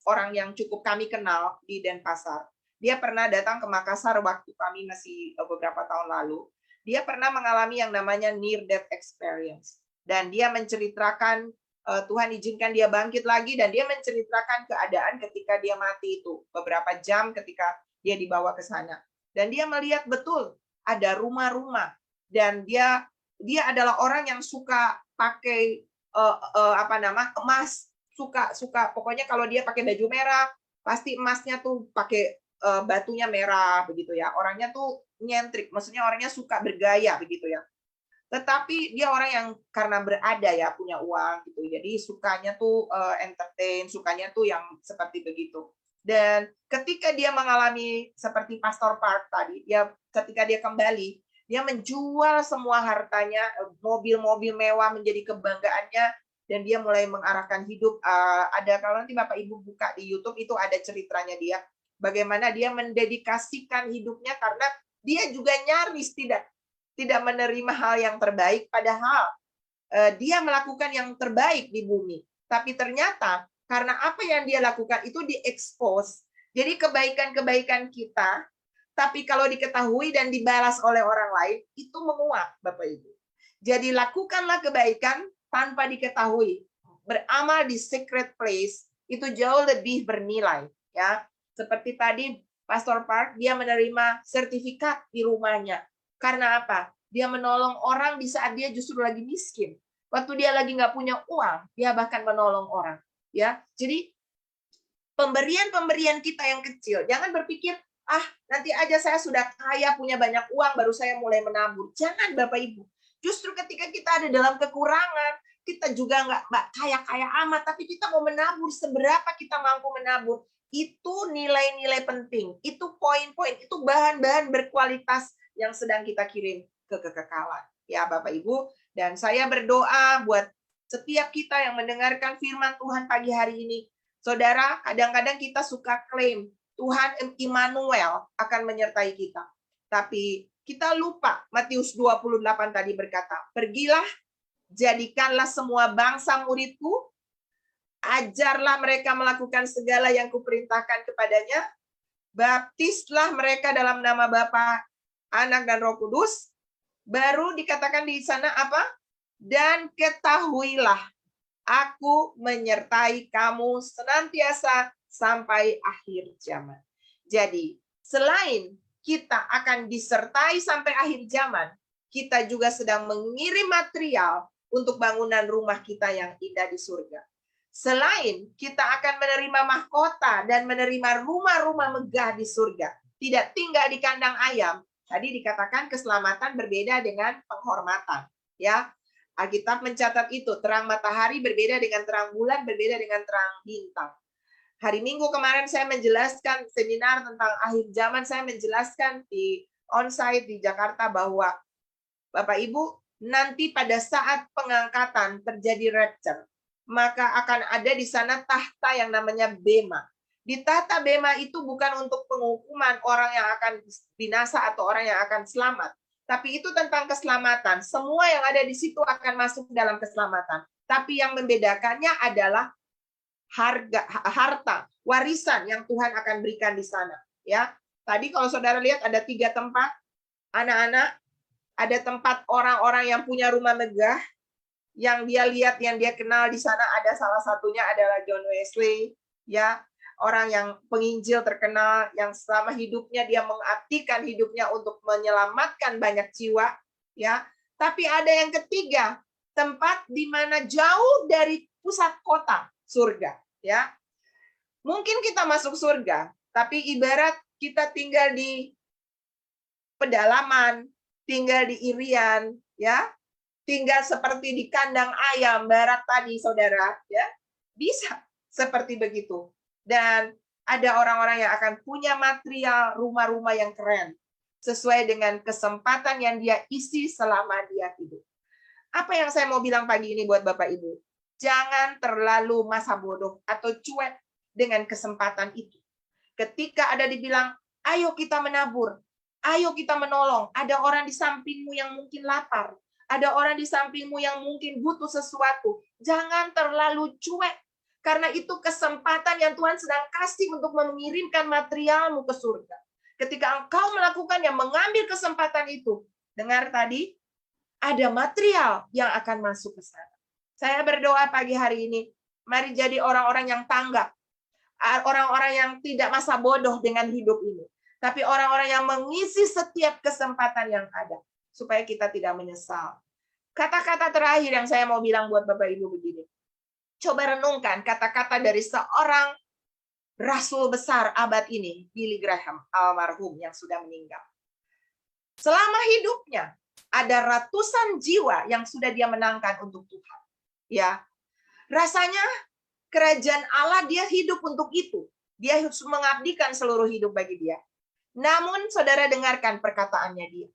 orang yang cukup kami kenal di Denpasar. Dia pernah datang ke Makassar waktu kami masih beberapa tahun lalu. Dia pernah mengalami yang namanya near death experience. Dan dia menceritakan, Tuhan izinkan dia bangkit lagi, dan dia menceritakan keadaan ketika dia mati itu. Beberapa jam ketika dia dibawa ke sana. Dan dia melihat betul ada rumah-rumah. Dan dia adalah orang yang suka pakai emas, suka pokoknya kalau dia pakai baju merah pasti emasnya tuh pakai batunya merah begitu ya. Orangnya tuh nyentrik, maksudnya orangnya suka bergaya begitu ya. Tetapi dia orang yang karena berada ya, punya uang gitu. Jadi sukanya tuh entertain, sukanya tuh yang seperti begitu. Dan ketika dia mengalami seperti Pastor Park tadi, ketika dia kembali, dia menjual semua hartanya, mobil-mobil mewah menjadi kebanggaannya, dan dia mulai mengarahkan hidup. Ada, kalau nanti Bapak Ibu buka di YouTube, itu ada ceritanya dia, bagaimana dia mendedikasikan hidupnya karena dia juga nyaris tidak menerima hal yang terbaik, padahal dia melakukan yang terbaik di bumi. Tapi ternyata karena apa yang dia lakukan itu diekspos. Jadi kebaikan-kebaikan kita, tapi kalau diketahui dan dibalas oleh orang lain, itu menguap, Bapak Ibu. Jadi lakukanlah kebaikan tanpa diketahui. Beramal di secret place itu jauh lebih bernilai, ya. Seperti tadi Pastor Park, dia menerima sertifikat di rumahnya. Karena apa? Dia menolong orang di saat dia justru lagi miskin. Waktu dia lagi nggak punya uang, dia bahkan menolong orang. Ya, jadi pemberian-pemberian kita yang kecil, jangan berpikir, nanti aja saya sudah kaya, punya banyak uang, baru saya mulai menabur. Jangan, Bapak Ibu. Justru ketika kita ada dalam kekurangan, kita juga nggak kaya-kaya amat, tapi kita mau menabur seberapa kita mampu menabur. Itu nilai-nilai penting, itu poin-poin, itu bahan-bahan berkualitas yang sedang kita kirim ke kekekalan. Ya Bapak Ibu, dan saya berdoa buat setiap kita yang mendengarkan firman Tuhan pagi hari ini. Saudara, kadang-kadang kita suka klaim Tuhan Immanuel akan menyertai kita. Tapi kita lupa, Matius 28 tadi berkata, pergilah, jadikanlah semua bangsa muridku, ajarlah mereka melakukan segala yang kuperintahkan kepadanya, baptislah mereka dalam nama Bapa, Anak, dan Roh Kudus. Baru dikatakan di sana apa? Dan ketahuilah, aku menyertai kamu senantiasa sampai akhir zaman. Jadi, selain kita akan disertai sampai akhir zaman, kita juga sedang mengirim material untuk bangunan rumah kita yang indah di surga. Selain kita akan menerima mahkota dan menerima rumah-rumah megah di surga, tidak tinggal di kandang ayam. Tadi dikatakan keselamatan berbeda dengan penghormatan, ya. Alkitab mencatat itu, terang matahari berbeda dengan terang bulan, berbeda dengan terang bintang. Hari Minggu kemarin saya menjelaskan seminar tentang akhir zaman, saya menjelaskan di onsite di Jakarta bahwa Bapak Ibu, nanti pada saat pengangkatan terjadi rapture, maka akan ada di sana tahta yang namanya bema. Di tahta bema itu bukan untuk penghukuman orang yang akan binasa atau orang yang akan selamat. Tapi itu tentang keselamatan. Semua yang ada di situ akan masuk dalam keselamatan. Tapi yang membedakannya adalah harta, warisan yang Tuhan akan berikan di sana. Ya, tadi kalau saudara lihat ada 3 tempat, anak-anak, ada tempat orang-orang yang punya rumah megah, yang dia lihat, yang dia kenal di sana, ada salah satunya adalah John Wesley, ya. Orang yang penginjil terkenal, yang selama hidupnya dia mengabdikan hidupnya untuk menyelamatkan banyak jiwa, ya. Tapi ada yang ketiga, tempat di mana jauh dari pusat kota, surga, ya. Mungkin kita masuk surga, tapi ibarat kita tinggal di pedalaman, tinggal di Irian, ya. Tinggal seperti di kandang ayam barat tadi, saudara, ya. Bisa seperti begitu. Dan ada orang-orang yang akan punya material rumah-rumah yang keren sesuai dengan kesempatan yang dia isi selama dia hidup. Apa yang saya mau bilang pagi ini buat Bapak Ibu? Jangan terlalu masa bodoh atau cuek dengan kesempatan itu. Ketika ada dibilang, ayo kita menabur, ayo kita menolong, ada orang di sampingmu yang mungkin lapar, ada orang di sampingmu yang mungkin butuh sesuatu, jangan terlalu cuek. Karena itu kesempatan yang Tuhan sedang kasih untuk mengirimkan materialmu ke surga. Ketika engkau melakukan yang mengambil kesempatan itu, dengar tadi, ada material yang akan masuk ke sana. Saya berdoa pagi hari ini, mari jadi orang-orang yang tanggap. Orang-orang yang tidak masa bodoh dengan hidup ini. Tapi orang-orang yang mengisi setiap kesempatan yang ada. Supaya kita tidak menyesal. Kata-kata terakhir yang saya mau bilang buat Bapak Ibu begini. Coba renungkan kata-kata dari seorang rasul besar abad ini, Billy Graham, almarhum yang sudah meninggal. Selama hidupnya, ada ratusan jiwa yang sudah dia menangkan untuk Tuhan. Ya, rasanya kerajaan Allah dia hidup untuk itu. Dia harus mengabdikan seluruh hidup bagi dia. Namun saudara dengarkan perkataannya dia.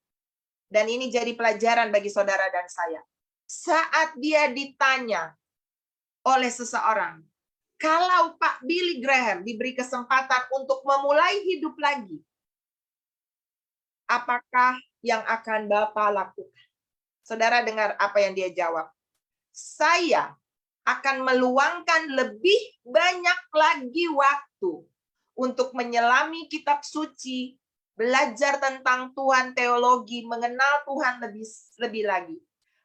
Dan ini jadi pelajaran bagi saudara dan saya. Saat dia ditanya oleh seseorang, kalau Pak Billy Graham diberi kesempatan untuk memulai hidup lagi, apakah yang akan Bapak lakukan? Saudara dengar apa yang dia jawab. Saya akan meluangkan lebih banyak lagi waktu untuk menyelami kitab suci, belajar tentang Tuhan, teologi, mengenal Tuhan lebih lagi.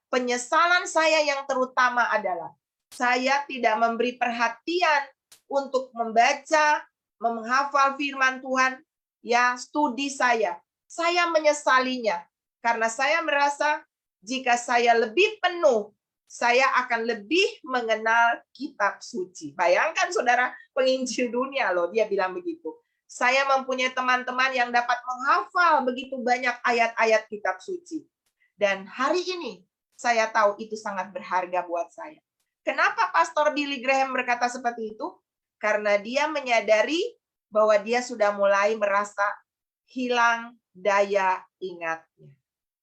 Penyesalan saya yang terutama adalah saya tidak memberi perhatian untuk membaca, menghafal firman Tuhan, ya studi saya. Saya menyesalinya karena saya merasa jika saya lebih penuh, saya akan lebih mengenal kitab suci. Bayangkan saudara, penginjil dunia loh, dia bilang begitu. Saya mempunyai teman-teman yang dapat menghafal begitu banyak ayat-ayat kitab suci. Dan hari ini saya tahu itu sangat berharga buat saya. Kenapa Pastor Billy Graham berkata seperti itu? Karena dia menyadari bahwa dia sudah mulai merasa hilang daya ingatnya.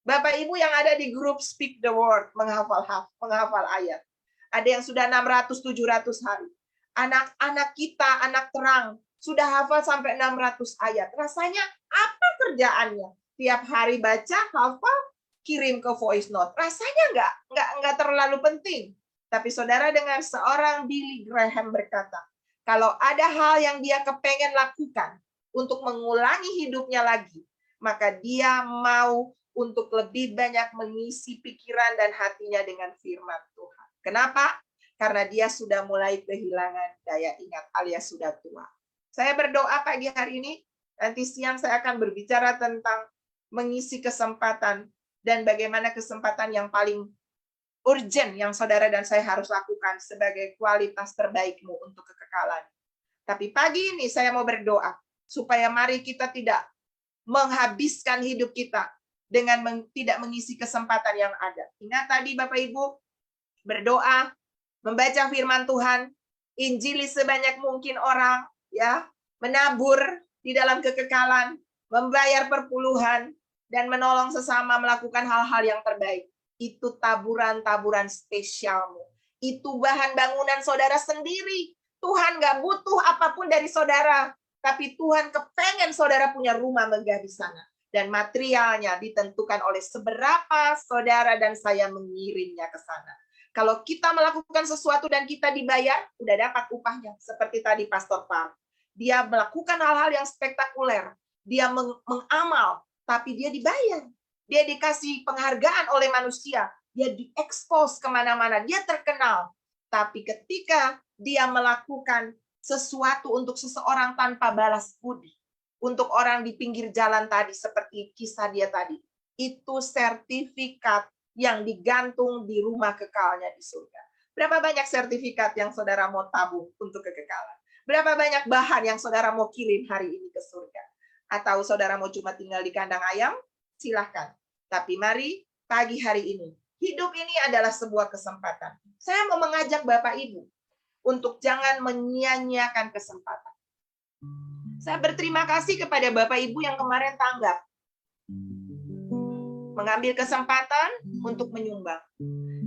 Bapak Ibu yang ada di grup Speak the Word, menghafal ayat. Ada yang sudah 600-700 hari. Anak-anak kita, anak terang, sudah hafal sampai 600 ayat. Rasanya apa kerjaannya? Tiap hari baca, hafal, kirim ke voice note. Rasanya nggak terlalu penting. Tapi saudara dengar seorang Billy Graham berkata, kalau ada hal yang dia kepengen lakukan untuk mengulangi hidupnya lagi, maka dia mau untuk lebih banyak mengisi pikiran dan hatinya dengan firman Tuhan. Kenapa? Karena dia sudah mulai kehilangan daya ingat alias sudah tua. Saya berdoa pagi hari ini, nanti siang saya akan berbicara tentang mengisi kesempatan dan bagaimana kesempatan yang paling urgent yang saudara dan saya harus lakukan sebagai kualitas terbaikmu untuk kekekalan. Tapi pagi ini saya mau berdoa supaya mari kita tidak menghabiskan hidup kita dengan tidak mengisi kesempatan yang ada. Ingat tadi Bapak Ibu, berdoa, membaca firman Tuhan, injili sebanyak mungkin orang, ya, menabur di dalam kekekalan, membayar perpuluhan, dan menolong sesama melakukan hal-hal yang terbaik. Itu taburan-taburan spesialmu. Itu bahan bangunan saudara sendiri. Tuhan nggak butuh apapun dari saudara, tapi Tuhan kepengen saudara punya rumah megah di sana. Dan materialnya ditentukan oleh seberapa saudara dan saya mengirimnya ke sana. Kalau kita melakukan sesuatu dan kita dibayar, udah dapat upahnya. Seperti tadi Pastor Park. Dia melakukan hal-hal yang spektakuler. Dia mengamal, tapi dia dibayar. Dia dikasih penghargaan oleh manusia. Dia diekspos kemana-mana. Dia terkenal. Tapi ketika dia melakukan sesuatu untuk seseorang tanpa balas budi, untuk orang di pinggir jalan tadi, seperti kisah dia tadi, itu sertifikat yang digantung di rumah kekalnya di surga. Berapa banyak sertifikat yang saudara mau tabung untuk kekekalan? Berapa banyak bahan yang saudara mau kirim hari ini ke surga? Atau saudara mau cuma tinggal di kandang ayam? Silahkan. Tapi mari pagi hari ini, hidup ini adalah sebuah kesempatan. Saya mau mengajak Bapak Ibu untuk jangan menyia-nyiakan kesempatan. Saya berterima kasih kepada Bapak Ibu yang kemarin tanggap. Mengambil kesempatan untuk menyumbang.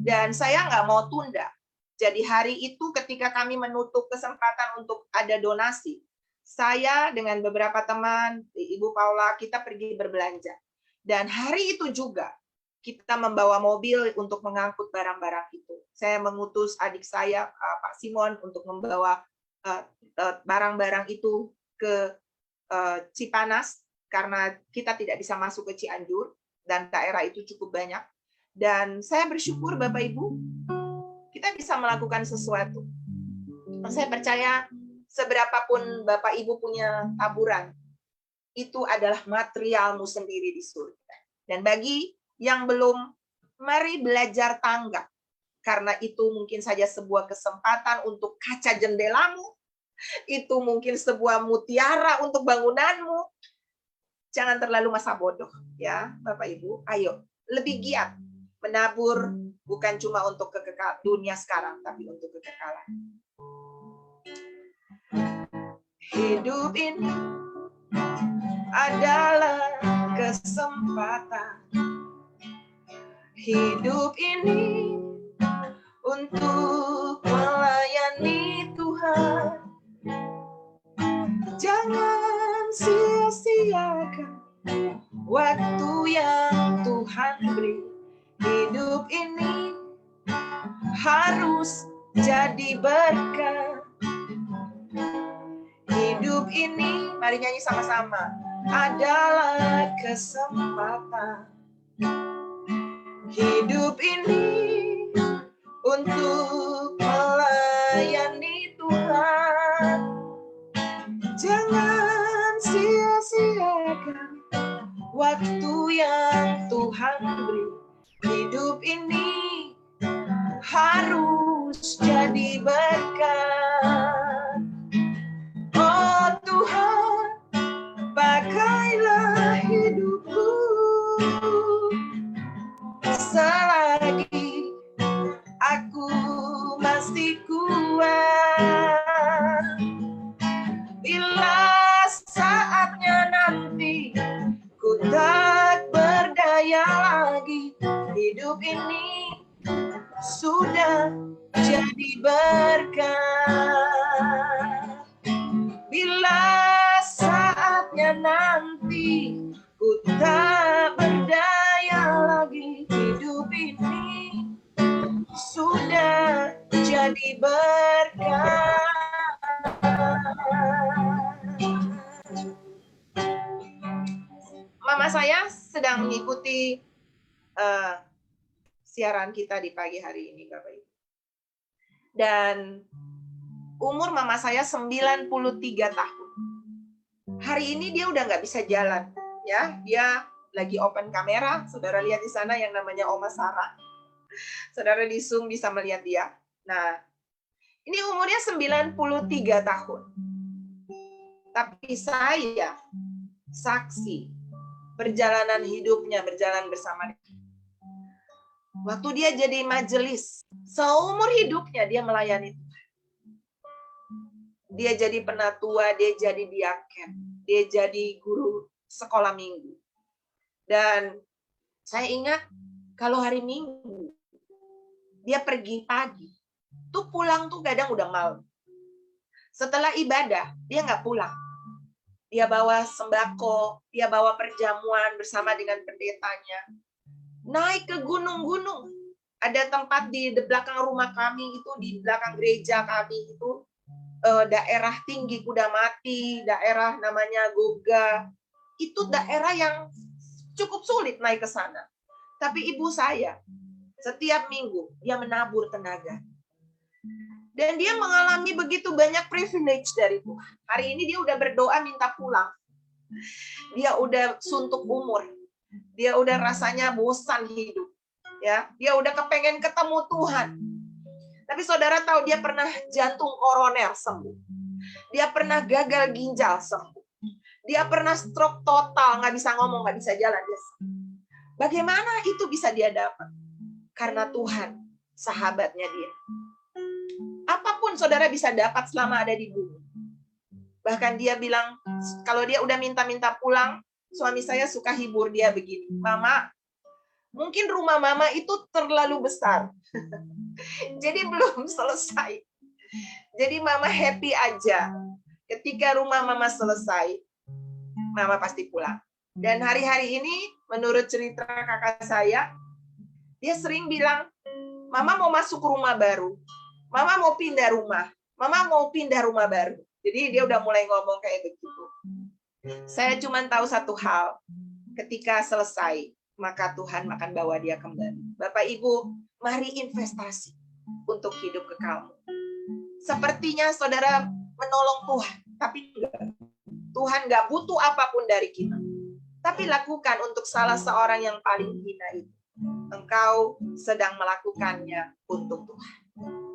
Dan saya nggak mau tunda. Jadi hari itu ketika kami menutup kesempatan untuk ada donasi, saya dengan beberapa teman, Ibu Paula, kita pergi berbelanja. Dan hari itu juga, kita membawa mobil untuk mengangkut barang-barang itu. Saya mengutus adik saya, Pak Simon, untuk membawa barang-barang itu ke Cipanas karena kita tidak bisa masuk ke Cianjur dan daerah itu cukup banyak. Dan saya bersyukur Bapak Ibu, kita bisa melakukan sesuatu. Saya percaya seberapapun Bapak Ibu punya taburan, itu adalah materialmu sendiri di surga. Dan bagi yang belum, mari belajar tanggap. Karena itu mungkin saja sebuah kesempatan untuk kaca jendelamu, itu mungkin sebuah mutiara untuk bangunanmu. Jangan terlalu masa bodoh, ya Bapak Ibu. Ayo lebih giat menabur, bukan cuma untuk dunia sekarang, tapi untuk kekekalan. Hidup ini adalah kesempatan. Hidup ini untuk melayani Tuhan. Jangan sia-siakan waktu yang Tuhan beri. Hidup ini harus jadi berkat. Hidup ini, mari nyanyi sama-sama, adalah kesempatan. Hidup ini untuk melayani Tuhan. Jangan sia-siakan waktu yang Tuhan beri. Hidup ini harus jadi berkat. Oh Tuhan, pakailah hidupku selagi aku masih kuat. Bila saatnya nanti ku tak berdaya lagi, hidup ini sudah jadi berkat. Bila saatnya nanti ku tak berdaya lagi, hidup ini sudah jadi berkat. Mama saya sedang mengikuti siaran kita di pagi hari ini, Bapak Ibu. Dan umur mama saya 93 tahun. Hari ini dia udah nggak bisa jalan, ya. Dia lagi open kamera. Saudara lihat di sana yang namanya Oma Sarah. Saudara di Zoom bisa melihat dia. Nah, ini umurnya 93 tahun. Tapi saya saksi perjalanan hidupnya berjalan bersama dia. Waktu dia jadi majelis, seumur hidupnya dia melayani Tuhan. Dia jadi penatua, dia jadi diaken, dia jadi guru sekolah minggu. Dan saya ingat kalau hari Minggu dia pergi pagi, tuh pulang tuh kadang udah malam. Setelah ibadah dia nggak pulang. Dia bawa sembako, dia bawa perjamuan bersama dengan pendetanya. Naik ke gunung-gunung. Ada tempat di belakang rumah kami itu, di belakang gereja kami itu, daerah tinggi Kuda Mati, daerah namanya Goga. Itu daerah yang cukup sulit naik ke sana. Tapi ibu saya, setiap minggu, dia menabur tenaga. Dan dia mengalami begitu banyak privilege dari Tuhan. Hari ini dia udah berdoa minta pulang. Dia udah suntuk umur. Dia udah rasanya bosan hidup. Ya, dia udah kepengen ketemu Tuhan. Tapi saudara tahu dia pernah jantung koroner sembuh. Dia pernah gagal ginjal sembuh. Dia pernah stroke total, nggak bisa ngomong, nggak bisa jalan. Bagaimana itu bisa dia dapat? Karena Tuhan, sahabatnya dia. Apapun saudara bisa dapat selama ada di bumi. Bahkan dia bilang, kalau dia udah minta-minta pulang, suami saya suka hibur dia begini, Mama, mungkin rumah Mama itu terlalu besar. Jadi belum selesai. Jadi Mama happy aja. Ketika rumah Mama selesai, Mama pasti pulang. Dan hari-hari ini, menurut cerita kakak saya, dia sering bilang, Mama mau masuk rumah baru. Mama mau pindah rumah. Mama mau pindah rumah baru. Jadi dia udah mulai ngomong kayak begitu. Saya cuma tahu satu hal. Ketika selesai, maka Tuhan akan bawa dia kembali. Bapak Ibu, mari investasi untuk hidup kekal. Sepertinya saudara menolong Tuhan, tapi enggak. Tuhan nggak butuh apapun dari kita. Tapi lakukan untuk salah seorang yang paling hina itu. Engkau sedang melakukannya untuk Tuhan.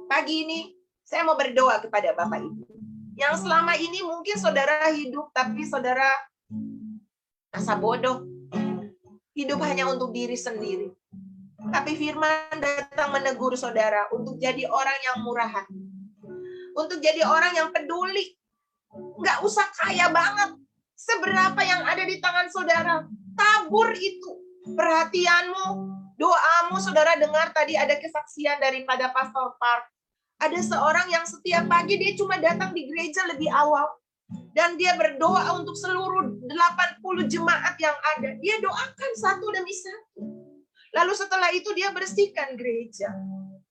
Pagi ini, saya mau berdoa kepada Bapak Ibu. Yang selama ini mungkin saudara hidup, tapi saudara rasa bodoh. hidup hanya untuk diri sendiri. Tapi firman datang menegur saudara untuk jadi orang yang murah hati. Untuk jadi orang yang peduli. Nggak usah kaya banget. Seberapa yang ada di tangan saudara, tabur itu. Perhatianmu, doamu. Saudara dengar tadi ada kesaksian daripada Pastor Park. Ada seorang yang setiap pagi dia cuma datang di gereja lebih awal. Dan dia berdoa untuk seluruh 80 jemaat yang ada. Dia doakan satu demi satu. Lalu setelah itu dia bersihkan gereja.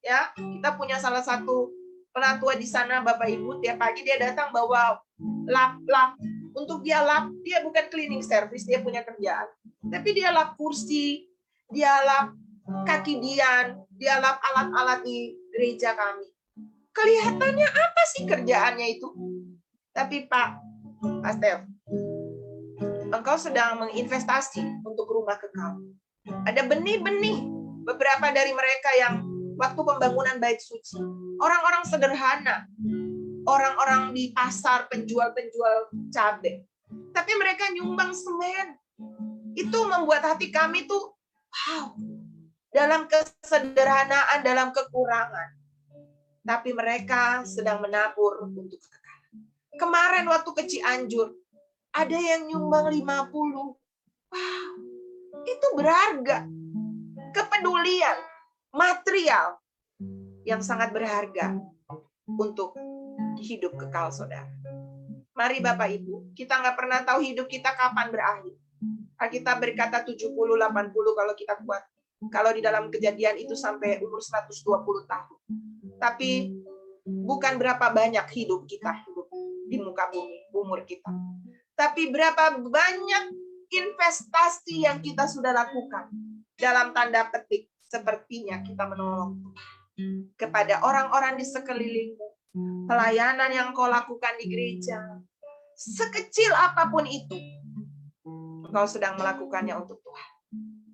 Ya, kita punya salah satu penatua di sana, Bapak Ibu, tiap pagi dia datang bawa lap. Untuk dia lap, dia bukan cleaning service, dia punya kerjaan. Tapi dia lap kursi, dia lap kaki Dian, dia lap alat-alat di gereja kami. Kelihatannya apa sih kerjaannya itu? Tapi Pak Stef, engkau sedang menginvestasi untuk rumah kekal. Ada benih-benih, beberapa dari mereka yang waktu pembangunan bait suci. Orang-orang sederhana, orang-orang di pasar, penjual-penjual cabai. Tapi mereka nyumbang semen. Itu membuat hati kami tuh, wow, dalam kesederhanaan, dalam kekurangan. Tapi mereka sedang menabur untuk kekekalan. Kemarin waktu ke Cianjur, ada yang nyumbang 50. Wow, itu berharga. Kepedulian, material yang sangat berharga untuk hidup kekal saudara. Mari Bapak Ibu, kita nggak pernah tahu hidup kita kapan berakhir. Kita berkata 70, 80 kalau kita kuat. Kalau di dalam Kejadian itu sampai umur 120 tahun. Tapi bukan berapa banyak hidup kita hidup di muka bumi, umur kita. Tapi berapa banyak investasi yang kita sudah lakukan. Dalam tanda petik, sepertinya kita menolong kepada orang-orang di sekelilingmu. Pelayanan yang kau lakukan di gereja, sekecil apapun itu, kau sedang melakukannya untuk Tuhan.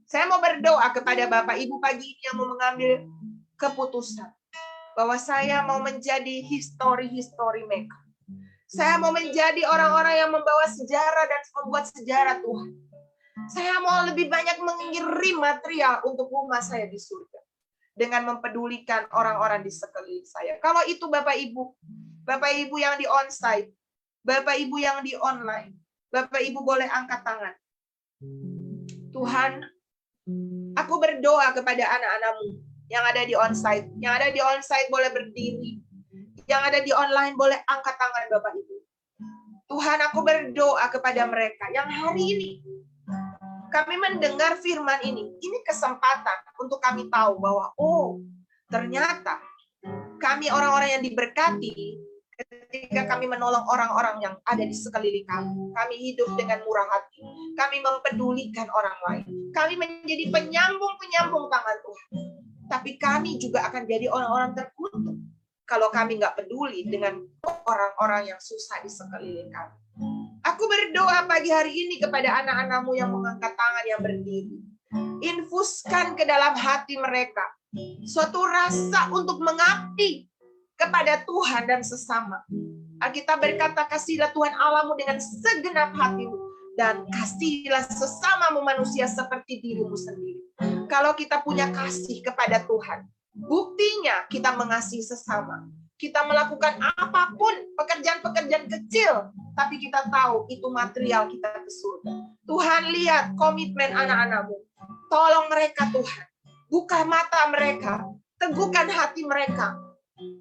Saya mau berdoa kepada Bapak Ibu pagi ini yang mau mengambil keputusan bahwa saya mau menjadi history maker. Saya mau menjadi orang-orang yang membawa sejarah dan membuat sejarah Tuhan. Saya mau lebih banyak mengirim material untuk rumah saya di surga. Dengan mempedulikan orang-orang di sekeliling saya. Kalau itu Bapak Ibu yang di onsite, Bapak Ibu yang di online, Bapak Ibu boleh angkat tangan. Tuhan, aku berdoa kepada anak-anak-Mu yang ada di onsite. Yang ada di onsite boleh berdiri. Yang ada di online boleh angkat tangan Bapak Ibu. Tuhan, aku berdoa kepada mereka yang hari ini kami mendengar firman ini. Ini kesempatan untuk kami tahu bahwa ternyata kami orang-orang yang diberkati ketika kami menolong orang-orang yang ada di sekeliling kami. Kami hidup dengan murah hati. Kami mempedulikan orang lain. Kami menjadi penyambung-penyambung tangan Tuhan. Tapi kami juga akan jadi orang-orang terkutuk kalau kami nggak peduli dengan orang-orang yang susah di sekeliling kami. Aku berdoa pagi hari ini kepada anak-anak-Mu yang mengangkat tangan yang berdiri. Infuskan ke dalam hati mereka suatu rasa untuk mengabdi kepada Tuhan dan sesama. Alkitab berkata, kasihlah Tuhan Allahmu dengan segenap hatimu dan kasihlah sesamamu manusia seperti dirimu sendiri. Kalau kita punya kasih kepada Tuhan, buktinya kita mengasihi sesama. Kita melakukan apapun, pekerjaan-pekerjaan kecil, tapi kita tahu itu material kita ke surga. Tuhan lihat komitmen anak-anak-Mu. Tolong mereka Tuhan. Buka mata mereka. Teguhkan hati mereka.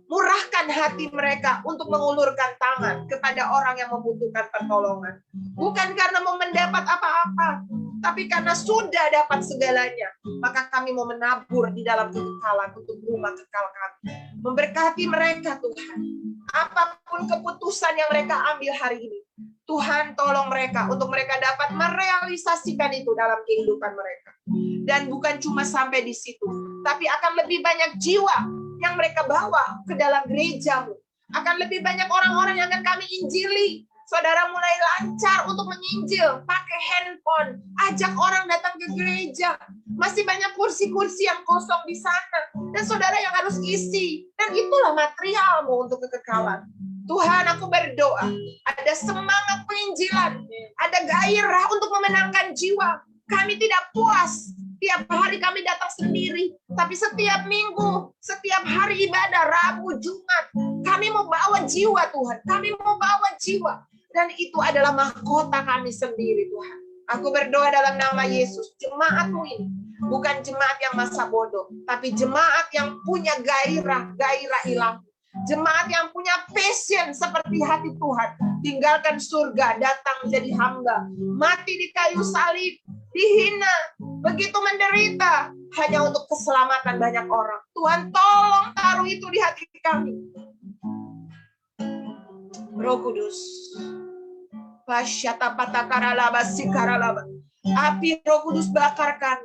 Murahkan hati mereka untuk mengulurkan tangan kepada orang yang membutuhkan pertolongan. Bukan karena mau mendapat apa-apa, tapi karena sudah dapat segalanya. Maka kami mau menabur di dalam kekekalan untuk rumah kekal kami. Memberkati mereka Tuhan. Apapun keputusan yang mereka ambil hari ini, Tuhan tolong mereka untuk mereka dapat merealisasikan itu dalam kehidupan mereka. Dan bukan cuma sampai di situ, tapi akan lebih banyak jiwa yang mereka bawa ke dalam gerejamu. Akan lebih banyak orang-orang yang akan kami injili. Saudara mulai lancar untuk menginjil, pakai handphone, ajak orang datang ke gereja. Masih banyak kursi-kursi yang kosong di sana. Dan saudara yang harus isi. Dan itulah materialmu untuk kekekalan. Tuhan, aku berdoa, ada semangat penginjilan, ada gairah untuk memenangkan jiwa. Kami tidak puas tiap hari kami datang sendiri, tapi setiap minggu, setiap hari ibadah, Rabu, Jumat, kami mau bawa jiwa Tuhan. Kami mau bawa jiwa. Dan itu adalah mahkota kami sendiri Tuhan. Aku berdoa dalam nama Yesus, jemaat-Mu ini bukan jemaat yang masa bodoh, tapi jemaat yang punya gairah ilahi. Jemaat yang punya passion seperti hati Tuhan. Tinggalkan surga, datang menjadi hamba. Mati di kayu salib, dihina, begitu menderita, hanya untuk keselamatan banyak orang. Tuhan tolong taruh itu di hati kami. Roh Kudus. Pasyata patakaralaba sikaralaba. Api Roh Kudus bakarkan.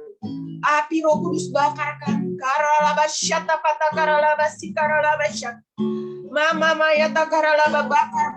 Api Roh Kudus bakarkan. Karalaba syata patakaralaba sikaralaba syat. Mama maya takaralaba bakar.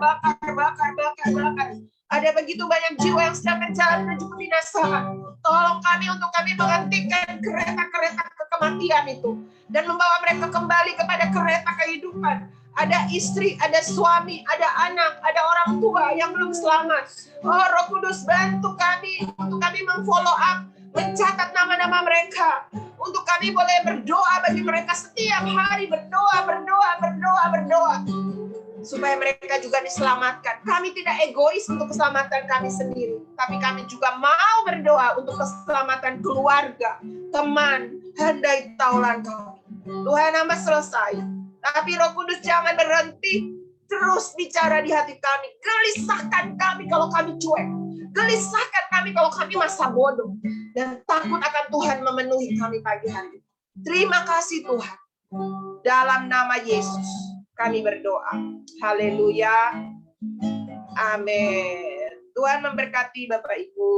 Ada begitu banyak jiwa yang sedang berjalan menuju kebinasaan. Tolong kami untuk kami menghentikan kereta-kereta kematian itu dan membawa mereka kembali kepada kereta kehidupan. Ada istri, ada suami, ada anak, ada orang tua yang belum selamat. Oh Roh Kudus, bantu kami untuk kami memfollow up, mencatat nama-nama mereka, untuk kami boleh berdoa bagi mereka setiap hari, berdoa, supaya mereka juga diselamatkan. Kami tidak egois untuk keselamatan kami sendiri, tapi kami juga mau berdoa untuk keselamatan keluarga, teman, handai taulan kami. Tuhan, hamba selesai. Tapi Roh Kudus jangan berhenti, terus bicara di hati kami. Gelisahkan kami kalau kami cuek. Gelisahkan kami kalau kami masa bodoh. Dan takut akan Tuhan memenuhi kami pagi hari. Terima kasih Tuhan. Dalam nama Yesus kami berdoa. Haleluya. Amin. Tuhan memberkati Bapak Ibu.